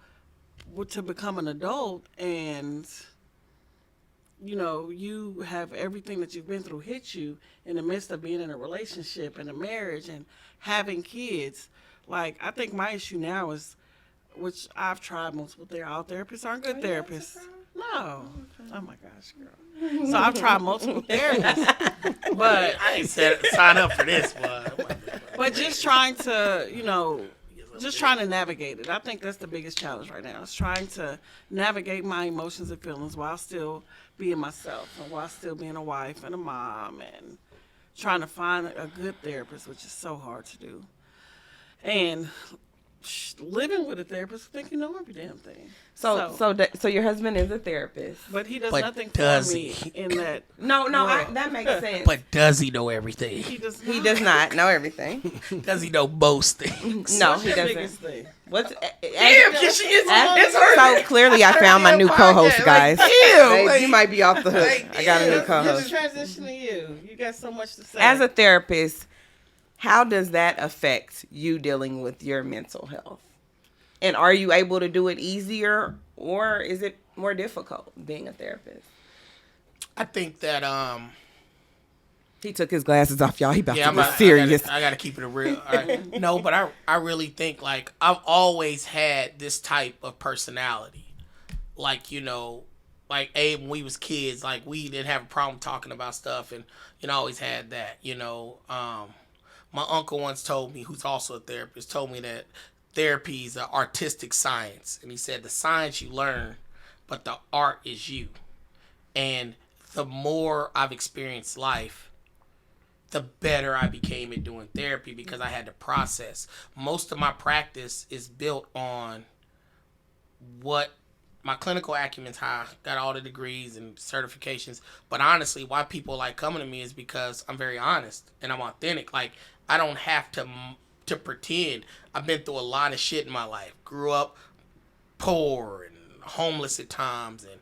to become an adult and you have everything that you've been through hit you in the midst of being in a relationship and a marriage and having kids. Like, I think my issue now is, which I've tried multiple all therapists aren't good therapists. No. Oh my gosh, girl. So I've tried multiple therapists, but I ain't sign up for this, but just trying to, just trying to navigate it. I think that's the biggest challenge right now. Is trying to navigate my emotions and feelings while still being myself and while still being a wife and a mom and trying to find a good therapist, which is so hard to do. And living with a therapist, I think you know every damn thing. So your husband is a therapist. But he does But nothing does for me he? in that. No, world. that makes sense. But does he know everything? He does. He does not know everything. Does he know most things? No, What's he your doesn't. biggest thing? What's Damn, it's her. So clearly, I found my new co-host, guys. Damn, Babe, you might be off the hook. I got a new Let's co-host. transition to you. You got so much to say. As a therapist, how does that affect you dealing with your mental health? And are you able to do it easier, or is it more difficult being a therapist? I think that He took his glasses off, y'all. He about to I'm get serious. I gotta keep it real. No, but I really think, like, I've always had this type of personality. Like, like Abe, when we was kids, like, we didn't have a problem talking about stuff, and I always had that. My uncle once told me, who's also a therapist, told me that therapy is an artistic science, and he said the science you learn, but the art is you. And the more I've experienced life, the better I became at doing therapy, because I had to process. Most of my practice is built on what my clinical acumen's high, got all the degrees and certifications. But honestly, why people like coming to me is because I'm very honest and I'm authentic. Like, I don't have to pretend. I've been through a lot of shit in my life. Grew up poor and homeless at times, and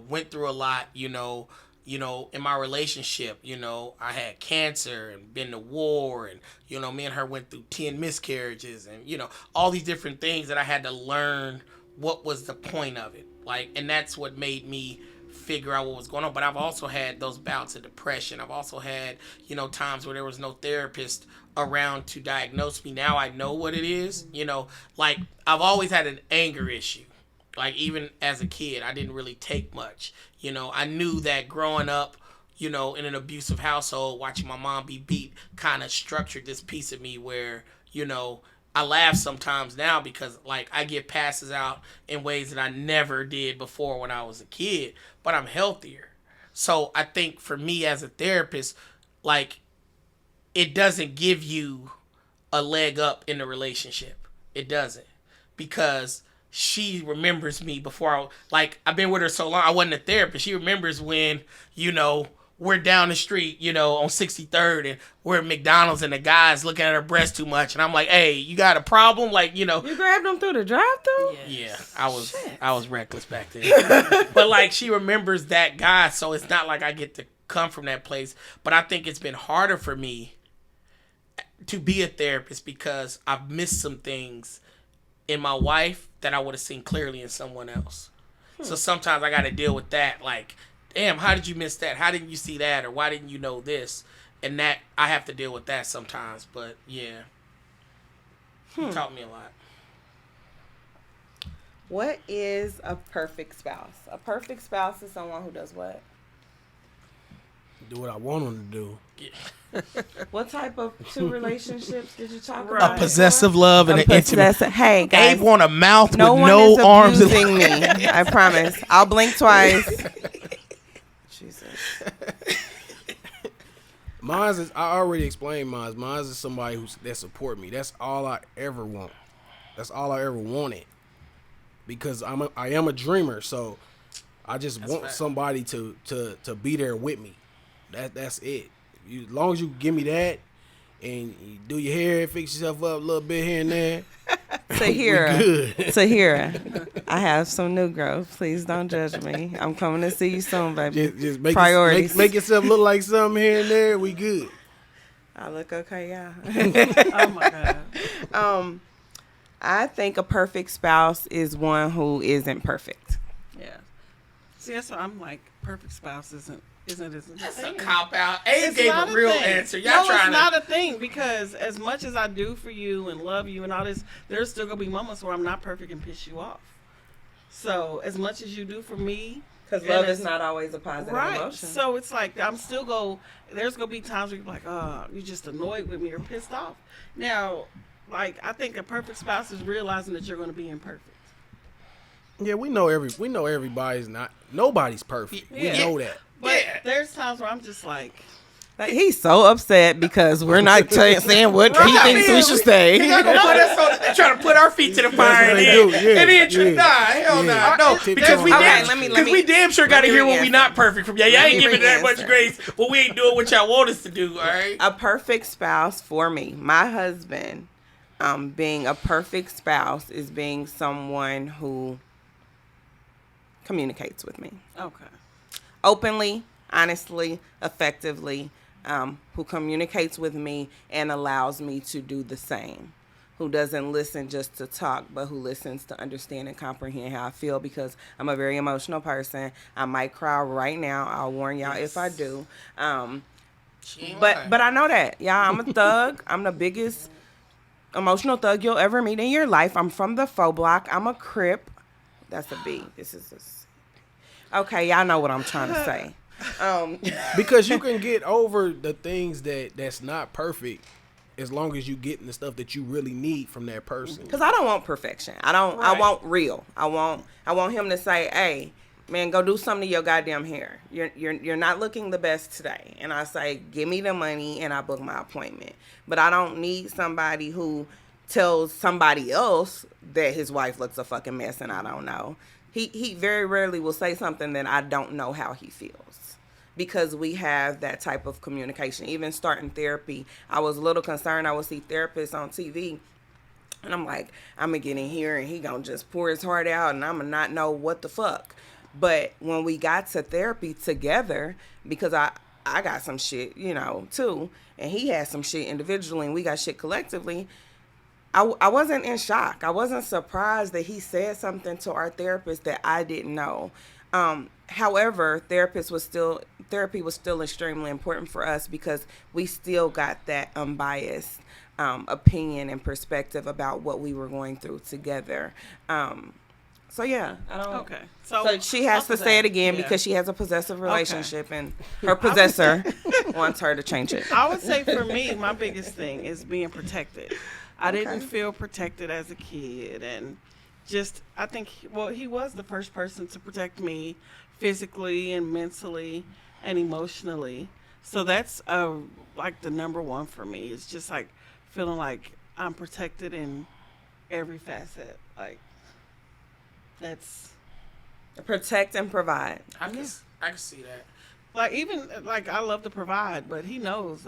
went through a lot. In my relationship, I had cancer and been to war, and me and her went through 10 miscarriages, and all these different things that I had to learn what was the point of it. Like, and that's what made me figure out what was going on. But I've also had those bouts of depression. I've also had, times where there was no therapist around to diagnose me. Now I know what it is. Like, I've always had an anger issue. Like, even as a kid, I didn't really take much. I knew that growing up, in an abusive household, watching my mom be beat kind of structured this piece of me where, I laugh sometimes now because, like, I get passes out in ways that I never did before when I was a kid, but I'm healthier. So I think for me as a therapist, like, it doesn't give you a leg up in the relationship. It doesn't. Because she remembers me before I've been with her so long. I wasn't a therapist. She remembers when, we're down the street, on 63rd, and we're at McDonald's, and the guy's looking at her breast too much, and I'm like, hey, you got a problem? You grabbed them through the drive-thru? Yeah, I was reckless back then. But she remembers that guy, so it's not like I get to come from that place. But I think it's been harder for me to be a therapist because I've missed some things in my wife that I would have seen clearly in someone else. So sometimes I got to deal with that, damn, how did you miss that? How didn't you see that? Or why didn't you know this? And that, I have to deal with that sometimes. But, yeah. He taught me a lot. What is a perfect spouse? A perfect spouse is someone who does what? Do what I want them to do. Yeah. What type of two relationships did you talk about? A possessive love and an intimate. Hey, guys. Abe want a mouth No with one no is arms. abusing me. I promise. I'll blink twice. Jesus. Mine is, I already explained mine. Mine is somebody that support me. That's all I ever want. That's all I ever wanted. Because I am a dreamer, so I just want somebody to be there with me. That's it. As long as you give me that, and you do your hair, fix yourself up a little bit here and there. Tahira, I have some new growth. Please don't judge me. I'm coming to see you soon, baby. Just make Priorities. make yourself look like something here and there. We good. I look okay, yeah. Oh my God. I think a perfect spouse is one who isn't perfect. Yeah. See, that's what I'm like. Perfect spouse isn't That's a thing. cop out. Abe It's gave not a real thing. answer. Y'all No, trying it's to. not a thing, because as much as I do for you and love you and all this, there's still gonna be moments where I'm not perfect and piss you off. So as much as you do for me, Because love is not always a positive right. emotion. So it's like there's gonna be times where you're like, oh, you're just annoyed with me or pissed off. Now, I think a perfect spouse is realizing that you're gonna be imperfect. Yeah, we know everybody's nobody's perfect. We Yeah. know that. But Yeah. there's times where I'm just like, He's so upset because we're not saying what he thinks we should They're say. gonna put us on. They're trying to put our feet to the fire, what and they then, do, yeah, and then yeah. nah, hell Yeah. no, Okay, because we let damn, me- because we damn sure got to hear what we re-answer. not perfect from. Yeah, y'all Let ain't me giving that much re-answer. grace, but we ain't doing what y'all want us to do. All right. A perfect spouse for me, my husband, being a perfect spouse is being someone who communicates with me okay. openly, honestly, effectively, who communicates with me and allows me to do the same, who doesn't listen just to talk, but who listens to understand and comprehend how I feel, because I'm a very emotional person. I might cry right now. I'll warn y'all if I do. She ain't But lying. I know that. Y'all, I'm a thug. I'm the biggest emotional thug you'll ever meet in your life. I'm from the faux block. I'm a Crip. That's a B. This is a C. Okay, y'all know what I'm trying to say. Because you can get over the things that's not perfect as long as you getting the stuff that you really need from that person. Because I don't want perfection. I Right. want real. I want him to say, "Hey, man, go do something to your goddamn hair. You're not looking the best today." And I say, "Give me the money," and I book my appointment. But I don't need somebody who tells somebody else that his wife looks a fucking mess and I don't know. He very rarely will say something that I don't know how he feels, because we have that type of communication. Even starting therapy, I was a little concerned. I would see therapists on TV, and I'm like, I'm going to get in here and he going to just pour his heart out and I'm going to not know what the fuck. But when we got to therapy together, because I got some shit, too, and he had some shit individually and we got shit collectively, I wasn't in shock. I wasn't surprised that he said something to our therapist that I didn't know. However, therapy was still extremely important for us because we still got that unbiased opinion and perspective about what we were going through together. So yeah, I don't. Okay. So she has to say it again because she has a possessive relationship and her possessor wants her to change it. I would say for me, my biggest thing is being protected. I didn't feel protected as a kid, and I think he was the first person to protect me physically and mentally and emotionally. So that's like the number one for me. It's just like feeling like I'm protected in every facet. Like, That's Protect and provide. I can see that. like, even like, I love to provide, but he knows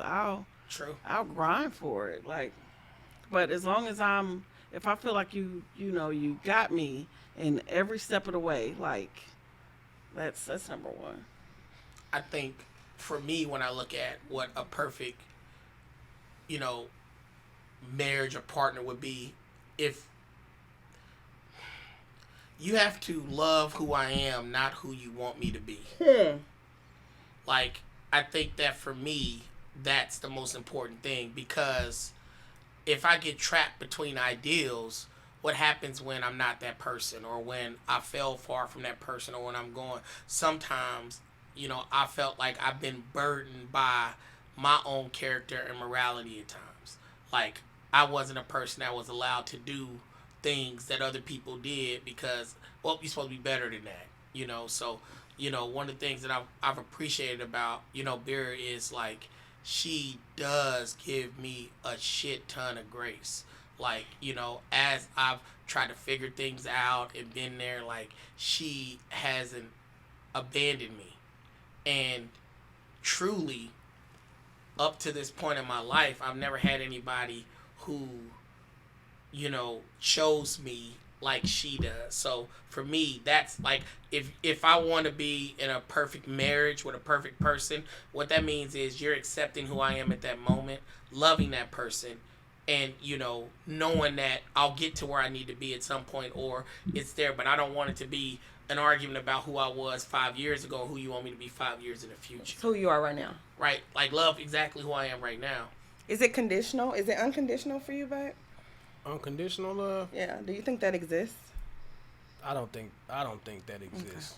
True. I'll grind for it. Like, but as long as if I feel like you got me in every step of the way, like, that's number one. I think for me, when I look at what a perfect, you know, marriage or partner would be, if you have to love who I am, not who you want me to be. Like, I think that for me, that's the most important thing, because if I get trapped between ideals, what happens when I'm not that person, or when I fell far from that person, or when I'm going, sometimes, I felt like I've been burdened by my own character and morality at times. Like, I wasn't a person that was allowed to do things that other people did because, well, you're supposed to be better than that, So, one of the things that I've appreciated about, Beer is, like, she does give me a shit ton of grace. Like, as I've tried to figure things out and been there, like, she hasn't abandoned me. And truly, up to this point in my life, I've never had anybody who, chose me like she does. So for me, that's like, if I want to be in a perfect marriage with a perfect person, what that means is you're accepting who I am at that moment, loving that person, and knowing that I'll get to where I need to be at some point, or it's there, but I don't want it to be an argument about who I was 5 years ago, who you want me to be 5 years in the future. Who you are right now. Right. Like, love exactly who I am right now. Is it conditional? Is it unconditional for you, babe? Unconditional love? Yeah. Do you think that exists? I don't think that exists.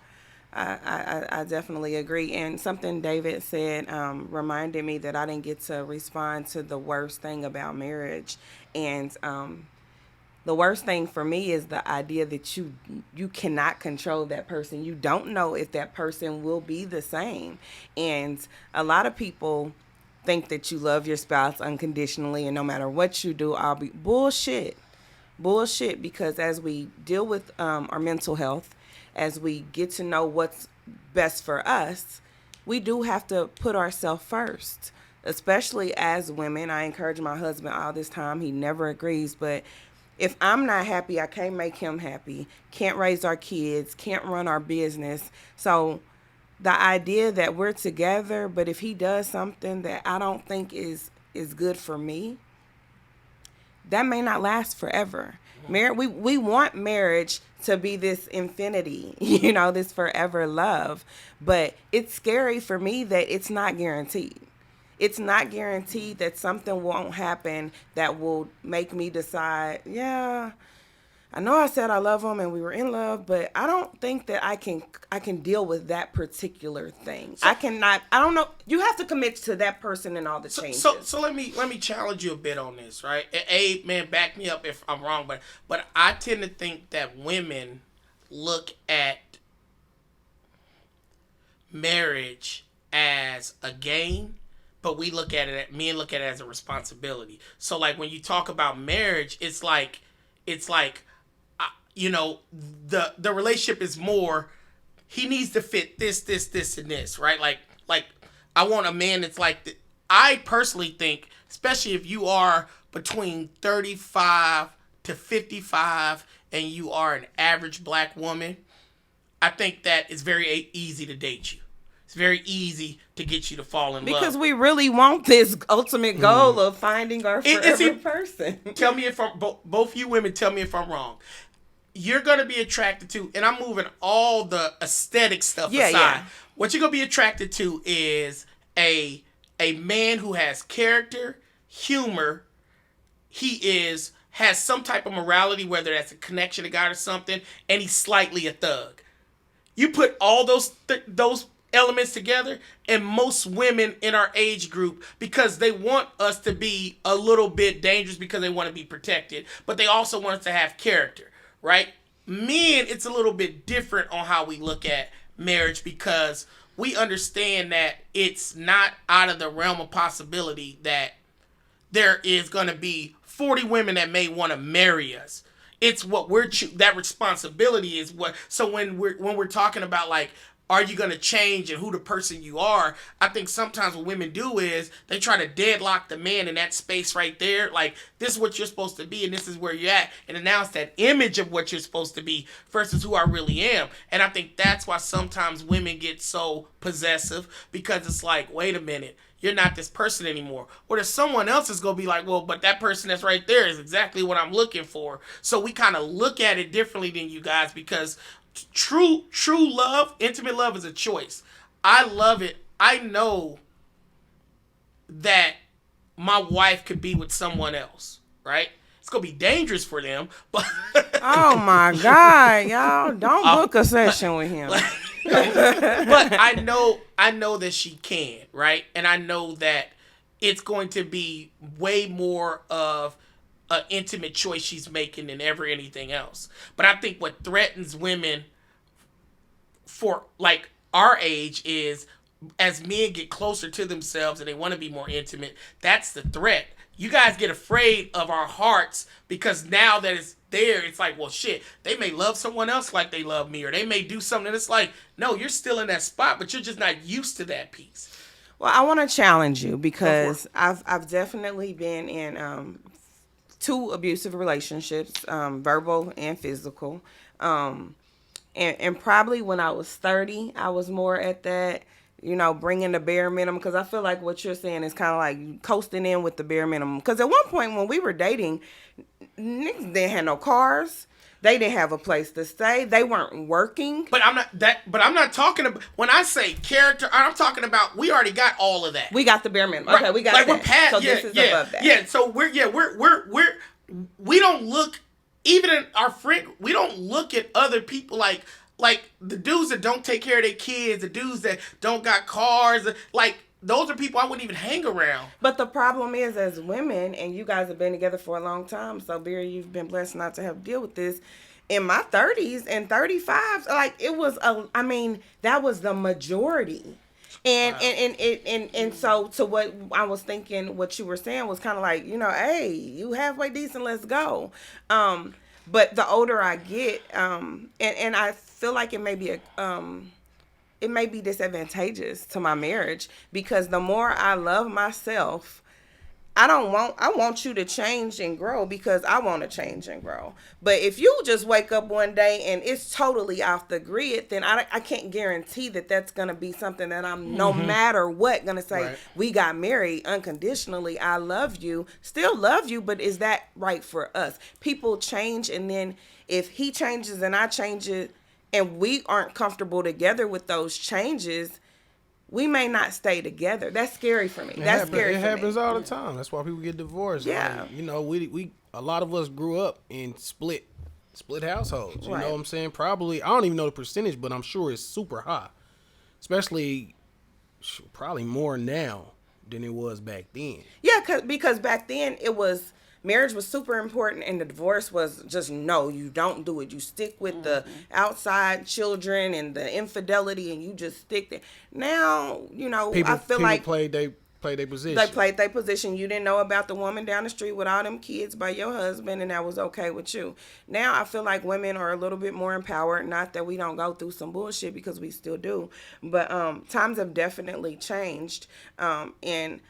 I definitely agree. And something David said reminded me that I didn't get to respond to the worst thing about marriage. And the worst thing for me is the idea that you cannot control that person. You don't know if that person will be the same. And a lot of people think that you love your spouse unconditionally and no matter what you do, I'll be bullshit, because as we deal with our mental health, as we get to know what's best for us, we do have to put ourselves first, especially as women. I encourage my husband all this time. He never agrees, but if I'm not happy, I can't make him happy, can't raise our kids, can't run our business. So the idea that we're together, but if he does something that I don't think is good for me, that may not last forever. We want marriage to be this infinity, this forever love. But it's scary for me that it's not guaranteed. It's not guaranteed that something won't happen that will make me decide, yeah, I know I said I love him and we were in love, but I don't think that I can deal with that particular thing. I don't know. You have to commit to that person and all the changes. So let me challenge you a bit on this, right? A man, back me up if I'm wrong, but I tend to think that women look at marriage as a game, but men look at it as a responsibility. So like when you talk about marriage, it's like the relationship is more, he needs to fit this, and this, right? Like I want a man that's like, I personally think, especially if you are between 35 to 55 and you are an average black woman, I think that it's very easy to date you. It's very easy to get you to fall in love. Because we really want this ultimate goal of finding our forever person. Tell me if both you women, tell me if I'm wrong. You're going to be attracted to, and I'm moving all the aesthetic stuff aside. Yeah. What you're going to be attracted to is a man who has character, humor. He has some type of morality, whether that's a connection to God or something, and he's slightly a thug. You put all those elements together, and most women in our age group, because they want us to be a little bit dangerous because they want to be protected, but they also want us to have character. Right? Men, it's a little bit different on how we look at marriage, because we understand that it's not out of the realm of possibility that there is going to be 40 women that may want to marry us. It's what that responsibility is what. So when we're talking about like, are you going to change and who the person you are? I think sometimes what women do is they try to deadlock the man in that space right there. Like, this is what you're supposed to be and this is where you're at. And announce that image of what you're supposed to be versus who I really am. And I think that's why sometimes women get so possessive, because it's like, wait a minute, you're not this person anymore. Or there's someone else is going to be like, well, but that person that's right there is exactly what I'm looking for. So we kind of look at it differently than you guys, because true love, intimate love is a choice. I love it. I know that my wife could be with someone else, right? It's gonna be dangerous for them, but Oh my God, y'all! Don't book a session with him. but I know that she can, right? And I know that it's going to be way more of an intimate choice she's making than ever anything else. But I think what threatens women for like our age is, as men get closer to themselves and they want to be more intimate, that's the threat. You guys get afraid of our hearts because now that it's there, it's like, well, shit, they may love someone else like they love me, or they may do something. And it's like, no, you're still in that spot, but you're just not used to that piece. Well, I want to challenge you because I've definitely been in 2 abusive relationships, verbal and physical. And probably when I was 30, I was more at that, bringing the bare minimum. Because I feel like what you're saying is kind of like coasting in with the bare minimum. Because at one point when we were dating, niggas didn't have no cars. They didn't have a place to stay. They weren't working. But I'm not talking about, when I say character, I'm talking about, we already got all of that. We got the bare minimum. Okay, we got that. We're past, so this is above that. Yeah, so we don't look, even in our friend, we don't look at other people like the dudes that don't take care of their kids, the dudes that don't got cars, like, those are people I wouldn't even hang around. But the problem is, as women, and you guys have been together for a long time, so Barry, you've been blessed not to have to deal with this. In my 30s and 35s, like, it was that was the majority. And wow. and so to what I was thinking, what you were saying was kind of like, hey, you halfway decent, let's go. But the older I get, and I feel like it may be disadvantageous to my marriage, because the more I love myself, I want you to change and grow, because I want to change and grow. But if you just wake up one day and it's totally off the grid, then I can't guarantee that that's going to be something that I'm no matter what going to say, right. We got married unconditionally. I love you, still love you, but is that right for us? People change, and then if he changes and I change it, and we aren't comfortable together with those changes, we may not stay together. That's scary for me. It happens all the time. That's why people get divorced. Yeah. Like, we a lot of us grew up in split households. You know what I'm saying? Probably, I don't even know the percentage, but I'm sure it's super high. Especially, probably more now than it was back then. Yeah, because back then marriage was super important, and the divorce was just, no, you don't do it. You stick with the outside children and the infidelity, and you just stick there. Now, I feel like played their position. They played their position. You didn't know about the woman down the street with all them kids by your husband, and that was okay with you. Now I feel like women are a little bit more empowered. Not that we don't go through some bullshit, because we still do, but times have definitely changed, and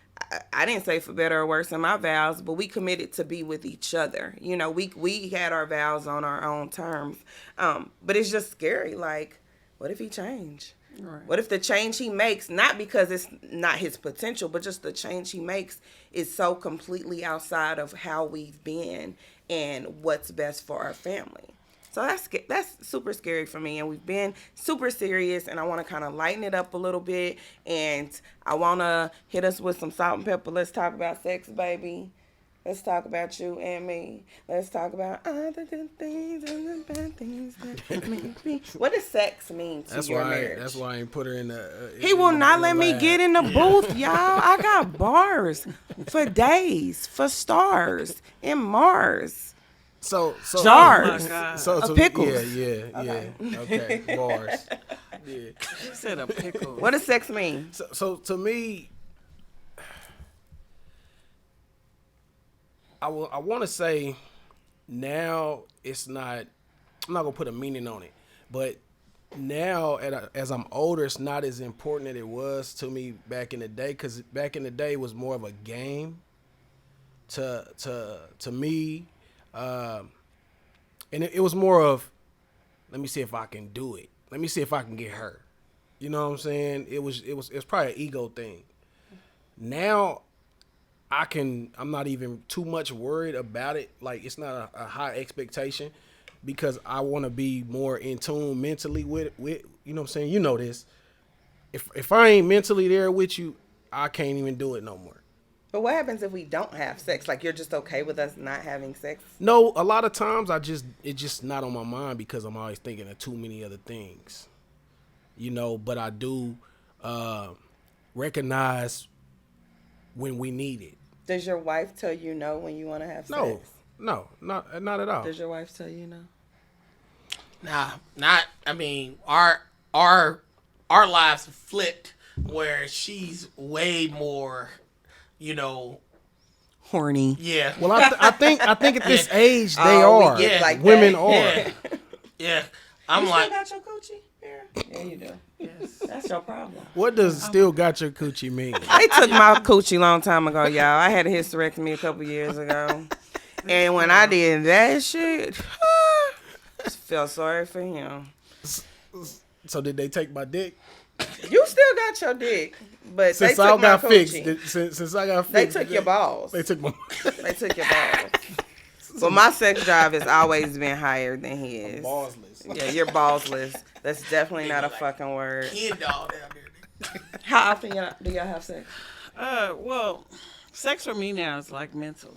I didn't say for better or worse in my vows, but we committed to be with each other. We had our vows on our own terms. But it's just scary. Like, what if he changed? Right. What if the change he makes, not because it's not his potential, but just the change he makes is so completely outside of how we've been and what's best for our family? So that's super scary for me, and we've been super serious, and I want to kind of lighten it up a little bit, and I want to hit us with some salt and pepper. Let's talk about sex, baby. Let's talk about you and me. Let's talk about all the good things and the bad things that make me. What does sex mean to your marriage? That's why I ain't put her in the... He will not let me get in the booth, y'all. I got bars for days, for stars, in Mars. So jars. So pickles. Yeah. Okay, bars. Yeah. She said a pickle. What does sex mean? So to me, I want to say now it's not. I'm not gonna put a meaning on it, but now as I'm older, it's not as important as it was to me back in the day. Because back in the day, it was more of a game to me, and it was more of, let me see if I can do it. Let me see if I can get her. You know what I'm saying? It was probably an ego thing. Now I'm not even too much worried about it. Like, it's not a high expectation because I want to be more in tune mentally with you know what I'm saying? You know this. If I ain't mentally there with you, I can't even do it no more. But what happens if we don't have sex? Like, you're just okay with us not having sex? No, a lot of times it's just not on my mind because I'm always thinking of too many other things. You know, but I do recognize when we need it. Does your wife tell you no when you want to have sex? No, not at all. Does your wife tell you no? Nah, not. I mean, our lives have flipped where she's way more, you know. Horny. Yeah. Well, I think at this age they Oh, we are. get like Women that. are. Yeah. Yeah. I'm You like, still got your coochie? Yeah, you do. Yes. That's your problem. What does still got your coochie mean? They took my coochie long time ago, y'all. I had a hysterectomy a couple years ago. And when I did that shit, I felt sorry for him. So did they take my dick? You still got your dick, but Since they I took my got fixed, coochie. since I got They fixed, took your balls. They took my. They took your balls. But my sex drive has always been higher than his. Ballsless. Yeah, you're ballsless. That's definitely not a fucking word. kid dog down there. How often do y'all have sex? Well, sex for me now is like mental.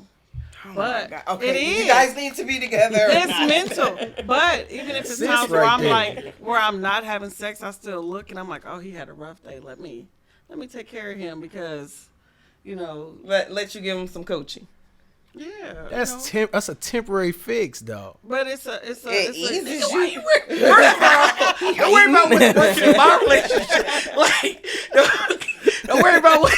Oh But my God. Okay, it is. you guys need to be together. It's mental. But even if it's Sis times where right I'm there. like, where I'm not having sex, I still look and I'm like, oh, he had a rough day. Let me take care of him because, you know, Let you give him some coochie. yeah. That's you know. that's a temporary fix, though. But it's a eases Why you first of all, don't worry about what's working in my relationship. Like, don't worry about what.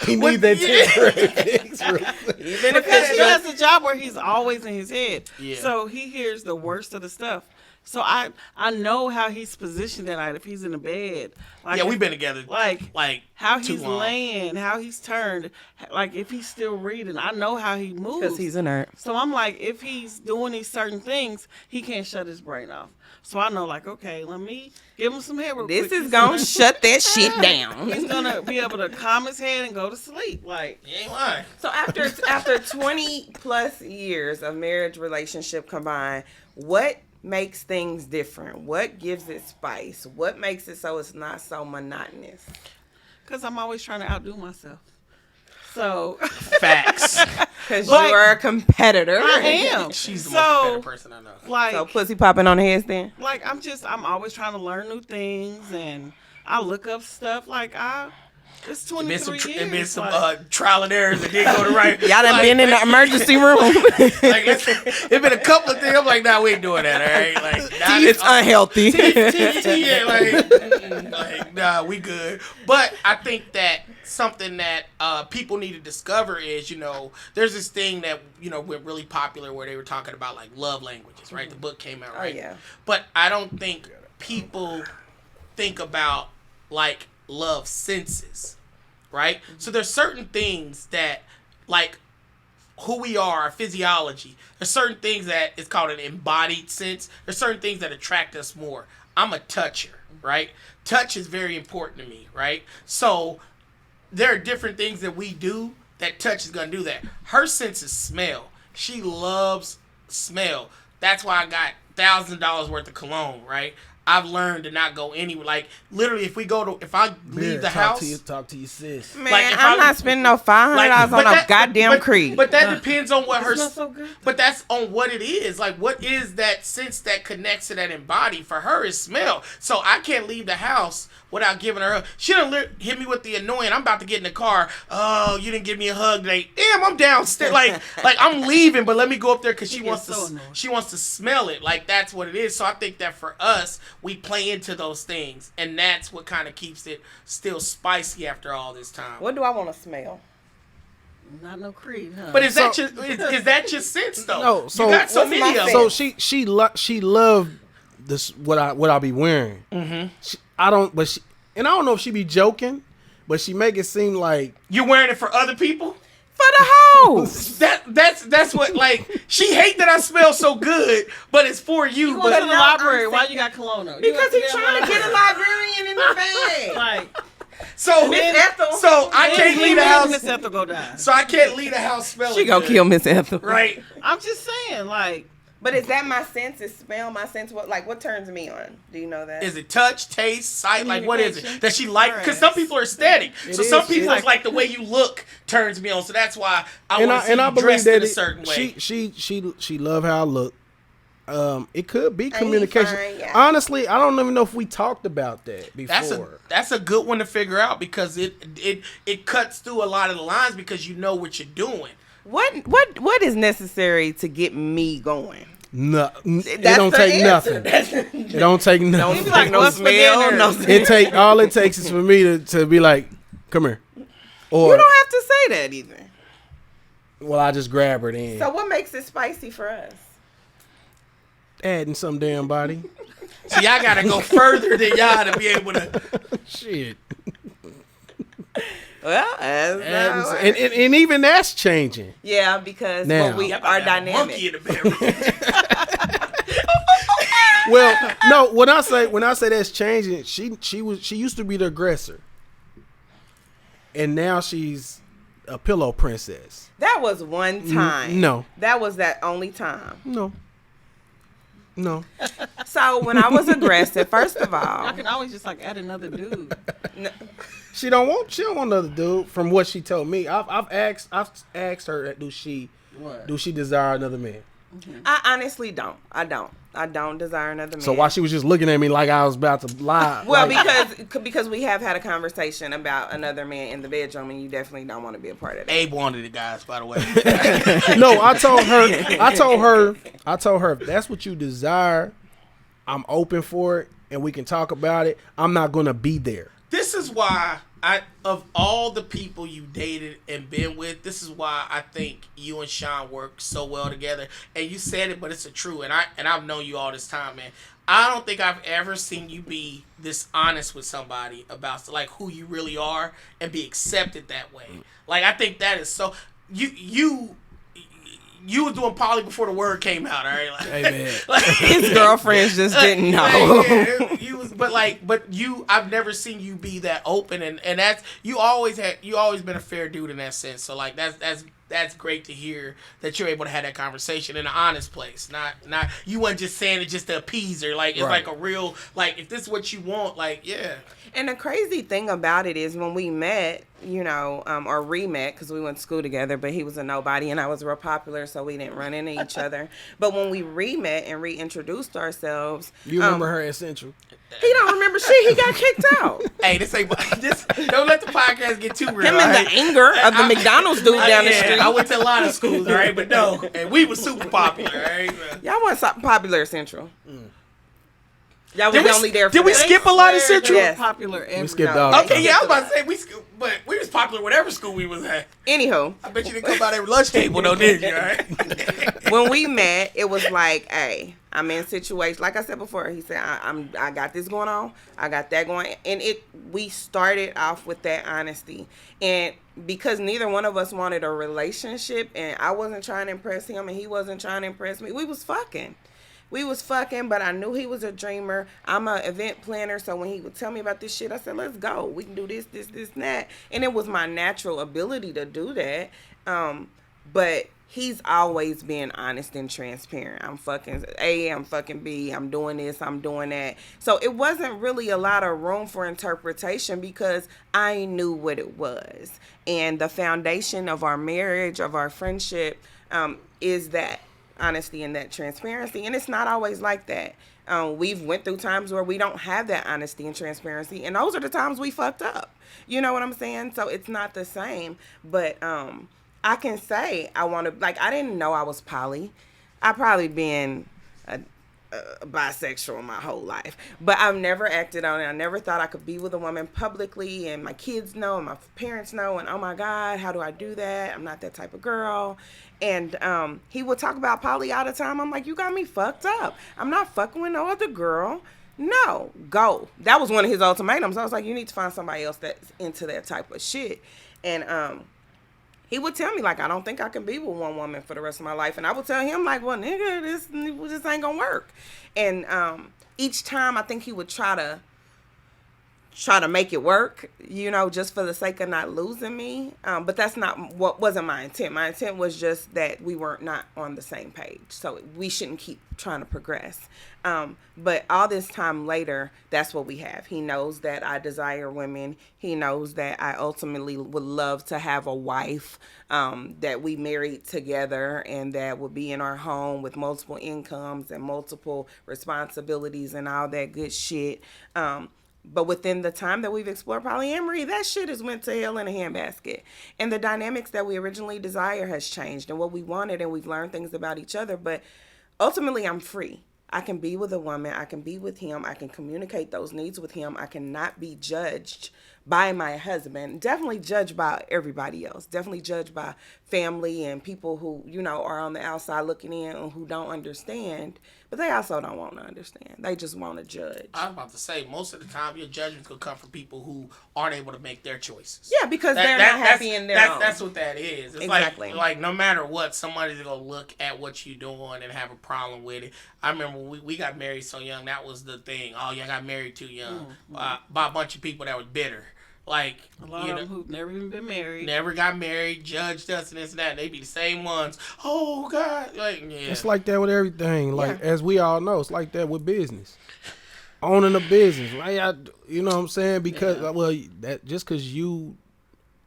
He need that temporary fix. Even if because he it's has a job where he's always in his head. Yeah. So he hears the worst of the stuff. So I know how he's positioned that night if he's in the bed. Like Yeah, we've been together. like how too he's long. laying, how he's turned, like if he's still reading. I know how he moves. because he's a nerd. So I'm like, if he's doing these certain things, he can't shut his brain off. So I know, like, okay, let me give him some hair real This quick. is gonna shut that shit down. He's gonna be able to calm his head and go to sleep. Like, You ain't lying. So after 20 plus years of marriage relationship combined, what makes things different? What gives it spice? What makes it so it's not so monotonous? because I'm always trying to outdo myself. So Facts. Because Like, you're a competitor. I am. She's the so, most better person I know. Like, So pussy popping on the headstand. like I'm always trying to learn new things, and I look up stuff. Like it's 23 years. It been some like, trial and errors that didn't go the right. Y'all done been in the emergency room. Like, it's been a couple of things. I'm like, nah, we ain't doing that, all right? Like, nah, It's unhealthy. yeah, like, nah, we good. But I think that something that people need to discover is, you know, there's this thing that, you know, went really popular where they were talking about, like, love languages, right? The book came out, right? yeah. But I don't think people think about, like, love senses, right? So there's certain things that, like, who we are, our physiology. There's certain things that is called an embodied sense. There's certain things that attract us more. I'm a toucher, right? Touch is very important to me, right? So there are different things that we do that touch is going to do that. Her sense is smell. She loves smell. That's why I got $1,000 worth of cologne, right? I've learned to not go anywhere. Like, literally, if I leave the house. Talk to your sis. Man, Like, if I'm I- not spending no $500 on a goddamn creed. But that depends on what her. it's not so good. But that's on what it is. Like, what is that sense that connects to that embodied? For her, is smell. So I can't leave the house without giving her a hug. She done hit me with the annoying. I'm about to get in the car. Oh, you didn't give me a hug today. Damn, I'm downstairs. Like I'm leaving, but let me go up there because she gets wants so to. annoying. She wants to smell it. Like, that's what it is. So I think that for us, we play into those things, and that's what kind of keeps it still spicy after all this time. What do I want to smell? Not no Creed, huh? But is that your sense though? No, so you got so what's many my of them. sense? So she loved this what I be wearing. Mm-hmm. I don't know if she be joking, but she make it seem like You're wearing it for other people. For the hoes. That's what like she hate that I smell so good, but it's for you. You go But to the library. Why you got cologne on? Because he's trying to get a librarian in the bag. Like, so Ethel. so I can't leave the house. Miss Ethel go die. So I can't leave the house smelling. She gonna good, kill Miss Ethel. right? I'm just saying, like, But is that my sense? Is smell my sense? What turns me on? Do you know that? Is it touch, taste, sight? Like what is it? Communication. Does she like? Because some people are aesthetic. So is. some people It's it's like the way you look turns me on. So that's why I and want to see I you believe dressed that in a certain way. she love how I look. It could be communication. fine, yeah. Honestly, I don't even know if we talked about that before. That's a good one to figure out because it cuts through a lot of the lines because you know what you're doing. What is necessary to get me going? No, it That's don't the take answer. nothing. It don't take nothing. Don't like no what's for smell, dinner? no. All it takes is for me to be like, come here, or You don't have to say that either. well, I just grab her then, So what makes it spicy for us? adding some damn body. See, I gotta go further than y'all to be able to. Shit, Well, and even that's changing. yeah, because Now. when we Y'all are about to have a monkey dynamic. in the bedroom. Well, no, when I say that's changing, she used to be the aggressor, and now she's a pillow princess. That was one time. No, That was that only time. no. So when I was aggressive, first of all, I can always just like add another dude. She don't want another dude. From what she told me, I've asked her, do she desire another man? I honestly don't. I don't desire another man. So why she was just looking at me like I was about to lie? Well, like, because we have had a conversation about another man in the bedroom, and you definitely don't want to be a part of that. Abe wanted it, guys. By the way, no, I told her if that's what you desire, I'm open for it, and we can talk about it. I'm not gonna be there. this is why of all the people you dated and been with, this is why I think you and Sean work so well together. And you said it, but it's true. And I've known you all this time, man. I don't think I've ever seen you be this honest with somebody about like who you really are and be accepted that way. Like I think that is so. You was doing poly before the word came out, all right? Like, Hey man, like, His girlfriends just didn't know. But I've never seen you be that open, and that's you always been a fair dude in that sense. So like that's great to hear that you're able to have that conversation in an honest place. Not you weren't just saying it just to appease her. Like it's Right. like a real like if this is what you want, like yeah. And the crazy thing about it is when we met, or re-met, because we went to school together, but he was a nobody and I was real popular, so we didn't run into each other. But when we re-met and reintroduced ourselves, you remember her at Central? he don't remember shit. He got kicked out. Hey, this don't let the podcast get too real. Him all and right? the anger of the McDonald's dude down the street. I went to a lot of schools, all right, but no, and we were super popular, all right. So. Y'all weren't so popular at Central. Y'all was only there for Did we that. skip a lot of Central? Yes. Popular every We skipped No. all. Okay, yeah, I was about to say but we was popular whatever school we was at. Anywho, I bet you didn't come by every lunch table, though, did you? All right. when we met, it was like, hey, I'm in situation. Like I said before, he said, I got this going on. I got that going. And we started off with that honesty. And because neither one of us wanted a relationship, and I wasn't trying to impress him, and he wasn't trying to impress me, we was fucking. But I knew he was a dreamer. I'm an event planner, so when he would tell me about this shit, I said, let's go. We can do this, and that. And it was my natural ability to do that. But he's always been honest and transparent. I'm fucking A, I'm fucking B, I'm doing this, I'm doing that. So it wasn't really a lot of room for interpretation because I knew what it was. And the foundation of our marriage, of our friendship, is that honesty and that transparency, and it's not always like that. We've went through times where we don't have that honesty and transparency, and those are the times we fucked up. You know what I'm saying? So it's not the same, but I can say I want to, like, I didn't know I was poly. I probably been bisexual my whole life, but I've never acted on it. I never thought I could be with a woman publicly, and my kids know, and my parents know, and oh my God, how do I do that? I'm not that type of girl. And he would talk about poly all the time. I'm like, you got me fucked up. I'm not fucking with no other girl. No, go. That was one of his ultimatums. I was like, you need to find somebody else that's into that type of shit. And he would tell me, like, I don't think I can be with one woman for the rest of my life. And I would tell him, like, well, nigga, this ain't gonna work. And each time I think he would try to make it work, you know, just for the sake of not losing me. But that's not what wasn't my intent. My intent was just that we weren't not on the same page. So we shouldn't keep trying to progress. But all this time later, that's what we have. He knows that I desire women. He knows that I ultimately would love to have a wife, that we married together and that would be in our home with multiple incomes and multiple responsibilities and all that good shit. But within the time that we've explored polyamory, that shit has went to hell in a handbasket. And the dynamics that we originally desire has changed and what we wanted, and we've learned things about each other. But ultimately, I'm free. I can be with a woman. I can be with him. I can communicate those needs with him. I cannot be judged by my husband. Definitely judged by everybody else. Definitely judged by family and people who, you know, are on the outside looking in and who don't understand. But they also don't want to understand. They just want to judge. I was about to say, most of the time, your judgments could come from people who aren't able to make their choices. Yeah, because they're not happy in their own. That's what that is. It's exactly. Like no matter what, somebody's going to look at what you're doing and have a problem with it. I remember when we got married so young, that was the thing. Oh, y'all got married too young. By a bunch of people that were bitter. Like, a lot of them who've never even been married. Never got married, judged us and this and that. And they be the same ones. Oh, God. Like, yeah. It's like that with everything. Like, as we all know, it's like that with business. Owning a business. Like, you know what I'm saying? Because, well, that just because you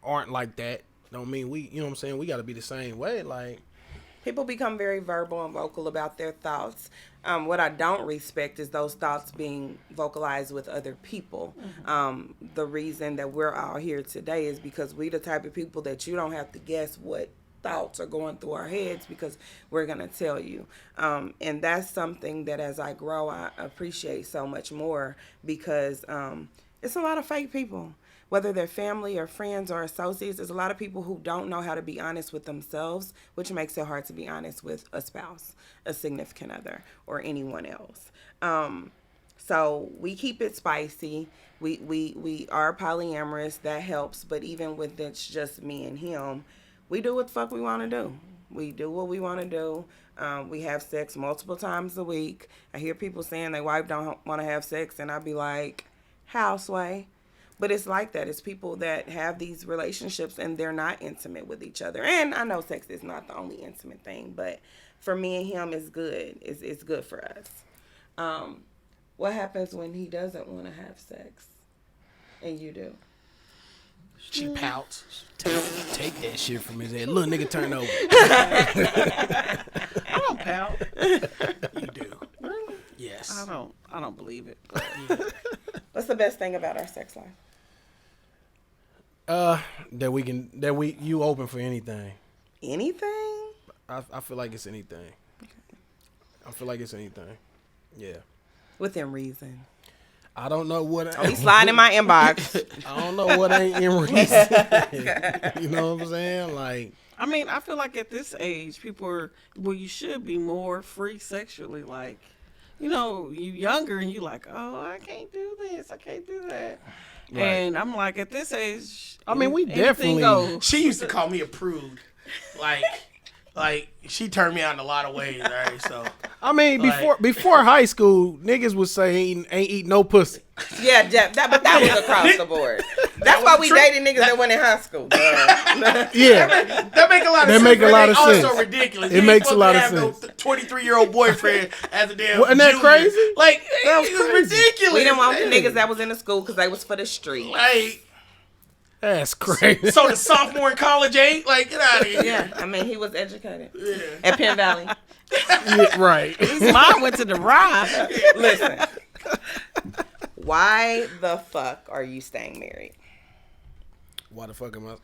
aren't like that don't mean we, you know what I'm saying? We got to be the same way. Like, people become very verbal and vocal about their thoughts. What I don't respect is those thoughts being vocalized with other people. The reason that we're all here today is because we the type of people that you don't have to guess what thoughts are going through our heads because we're going to tell you. And that's something that as I grow, I appreciate so much more because it's a lot of fake people. Whether they're family or friends or associates, there's a lot of people who don't know how to be honest with themselves, which makes it hard to be honest with a spouse, a significant other, or anyone else. So we keep it spicy. We are polyamorous. That helps. But even with it's just me and him, we do what the fuck we want to do. We do what we want to do. We have sex multiple times a week. I hear people saying their wife don't want to have sex, and I be like, houseway. But it's like that. It's people that have these relationships and they're not intimate with each other. And I know sex is not the only intimate thing, but for me and him, it's good. It's good for us. What happens when he doesn't want to have sex and you do? She pouts. take that shit from his head. Little nigga, turn over. I don't pout. You do. Really? Yes. I don't believe it. What's the best thing about our sex life? You open for anything. Anything? I feel like it's anything. I feel like it's anything. Yeah. Within reason. I don't know what. He's sliding in my inbox. I don't know what ain't in reason. You know what I'm saying? Like, I mean, I feel like at this age, people are, well, you should be more free sexually. Like, you know, you younger and you like, oh, I can't do this, I can't do that. Right. And I'm like, at this age, I mean, we definitely goes. She used to call me a prude. Like she turned me out in a lot of ways, right? So I mean, before high school, niggas would say ain't eat no pussy. Yeah, but that was across the board. That's why we dated niggas that went in high school. Yeah, that make a lot of sense. That make a lot of sense. Also ridiculous. It makes a lot of sense. 23-year-old boyfriend as a damn. Isn't that junior. crazy? Like That was it was crazy. ridiculous. We didn't want the niggas that was in the school because they was for the street. Like that's crazy. so the sophomore in college ain't like get out of here. Yeah, I mean he was educated at Penn Valley. Yeah, right. His mom went to the ride. Listen, why the fuck are you staying married? Why the fuck am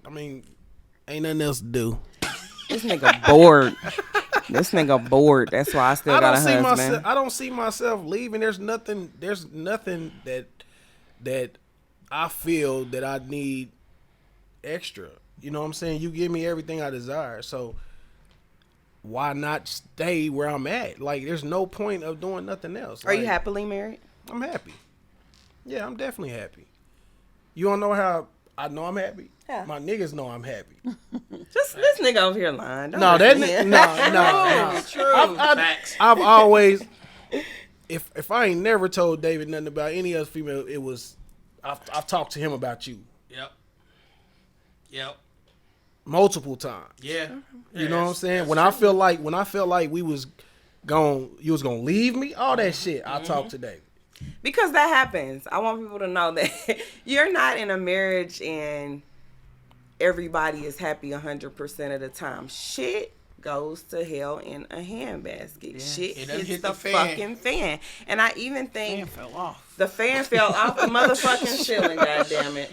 I mean, ain't nothing else to do. This nigga bored. This nigga bored. That's why I still got a husband. I don't see myself leaving. There's nothing that I feel that I need extra. You know what I'm saying? You give me everything I desire. So why not stay where I'm at? Like, there's no point of doing nothing else. Are you happily married? I'm happy. Yeah, I'm definitely happy. You don't know how I know I'm happy? Yeah. My niggas know I'm happy. Just this nigga over here lying. Don't No, listen that to him. no. True. Facts. I've always, if I ain't never told David nothing about any other female, it was I've talked to him about you Yep. multiple times. Yeah. You know what I'm saying? When I felt like you was gonna leave me, all that shit, I talked to David. Because that happens. I want people to know that you're not in a marriage and everybody is happy 100% of the time. Shit goes to hell in a handbasket. Shit It done hits hit the the fan. fucking fan. And I even think Fan fell off. the fan fell off the motherfucking ceiling, goddammit.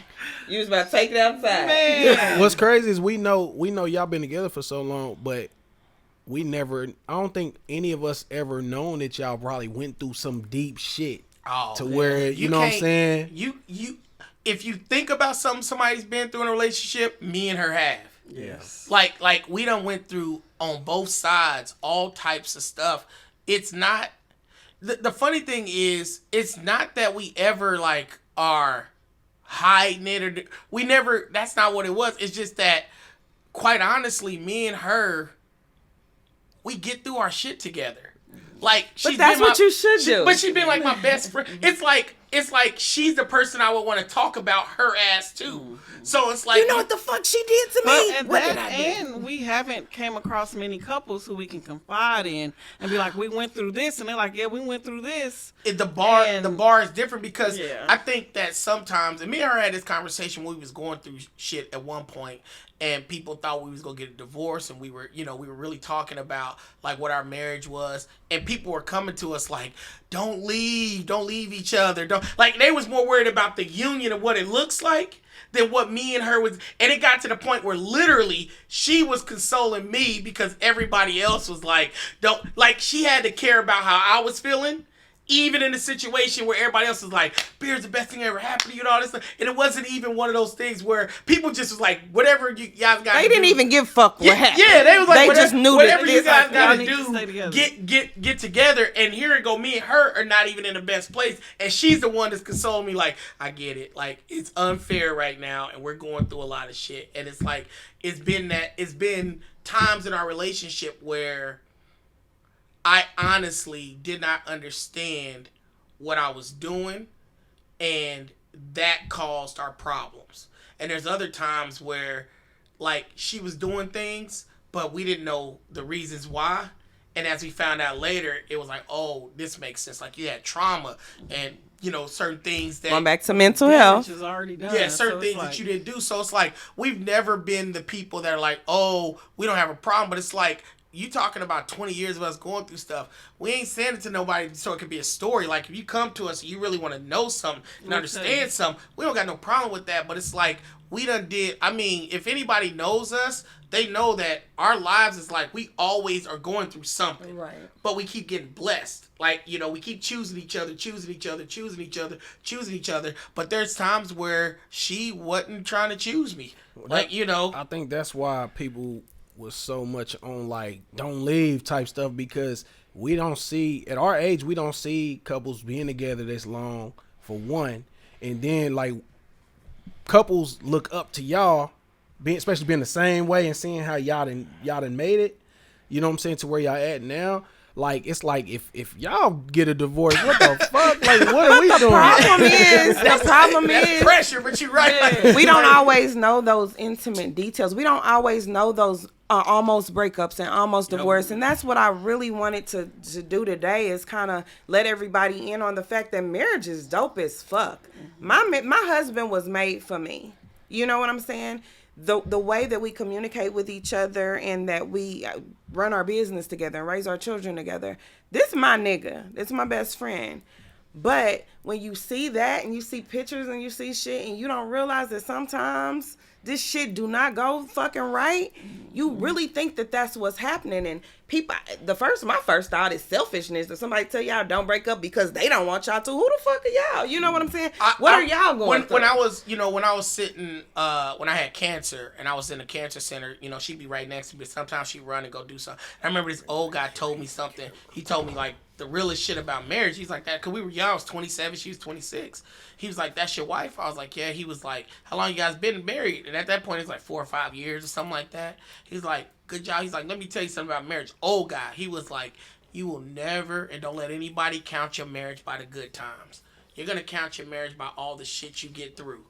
You was about to take it outside. Man. What's crazy is we know y'all been together for so long, but I don't think any of us ever known that y'all probably went through some deep shit to where, you know what I'm can't- saying? You if you think about something somebody's been through in a relationship, me and her have. Yes. Like we done went through on both sides all types of stuff. It's not the funny thing is it's not that we ever like are hiding it or we never. That's not what it was. It's just that quite honestly, me and her, we get through our shit together. Like she's that's been what you should do. But she's been like my best friend. It's like she's the person I would want to talk about her ass too. So it's like, You know what the fuck she did to me? And What did I do? and we haven't came across many couples who we can confide in and be like, we went through this, and they're like, yeah, we went through this. the bar And- is different because Yeah. I think that sometimes, and me and her had this conversation when we was going through shit at one point, and people thought we was gonna get a divorce, and we were really talking about like what our marriage was, and people were coming to us like, don't leave each other, don't, like they was more worried about the union and what it looks like than what me and her was. And it got to the point where literally she was consoling me because everybody else was like, don't, like she had to care about how I was feeling, even in a situation where everybody else was like, beer's the best thing that ever happened to you and all this stuff. And it wasn't even one of those things where people just was like, whatever you guys got They to didn't do. even give a fuck what happened. Yeah, they was like, They whatever, just knew whatever that you guys like, got y'all to need to stay together. do, get together. And here it go, me and her are not even in the best place. And she's the one that's consoling me like, I get it. Like, it's unfair right now, and we're going through a lot of shit. And it's like, it's been times in our relationship where I honestly did not understand what I was doing, and that caused our problems. And there's other times where like she was doing things but we didn't know the reasons why, and as we found out later, it was like, oh, this makes sense. Like you had trauma and certain things that Going back to mental Which health. is already done. certain So it's things like, that you didn't do. So it's like we've never been the people that are like, oh, we don't have a problem. But it's like you talking about 20 years of us going through stuff. We ain't saying it to nobody so it could be a story. Like if you come to us and you really want to know something and understand something, we don't got no problem with that. But it's like we done did. I mean, if anybody knows us, they know that our lives is like we always are going through something. Right. But we keep getting blessed. Like, we keep choosing each other. But there's times where she wasn't trying to choose me. Like, I think that's why people was so much on like don't leave type stuff, because we don't see at our age, we don't see couples being together this long, for one, and then like couples look up to y'all, especially being the same way and seeing how y'all done made it. You know what I'm saying, to where y'all at now. Like it's like if y'all get a divorce, what the fuck? Like what are we doing? The problem that's is pressure, but you're right. Like, we don't always know those intimate details. We don't always know those almost breakups and almost divorce. And that's what I really wanted to do today, is kind of let everybody in on the fact that marriage is dope as fuck. My husband was made for me. You know what I'm saying? The way that we communicate with each other and that we run our business together and raise our children together. This is my nigga. This is my best friend. But when you see that and you see pictures and you see shit and you don't realize that sometimes this shit do not go fucking right, you really think that that's what's happening. And people, my first thought is selfishness. If somebody tell y'all don't break up because they don't want y'all to, who the fuck are y'all? You know what I'm saying? What are y'all going through? When I was sitting, when I had cancer and I was in the cancer center, she'd be right next to me. Sometimes she'd run and go do something. I remember this old guy told me something. He told me like the realest shit about marriage. He's like that, cause we were young. I was 27, she was 26. He was like, "That's your wife?" I was like, "Yeah." He was like, "How long you guys been married?" And at that point, it's like 4 or 5 years or something like that. He's like, "Good job." He's like, "Let me tell you something about marriage." Old guy. He was like, "You will never, and don't let anybody count your marriage by the good times. You're gonna count your marriage by all the shit you get through."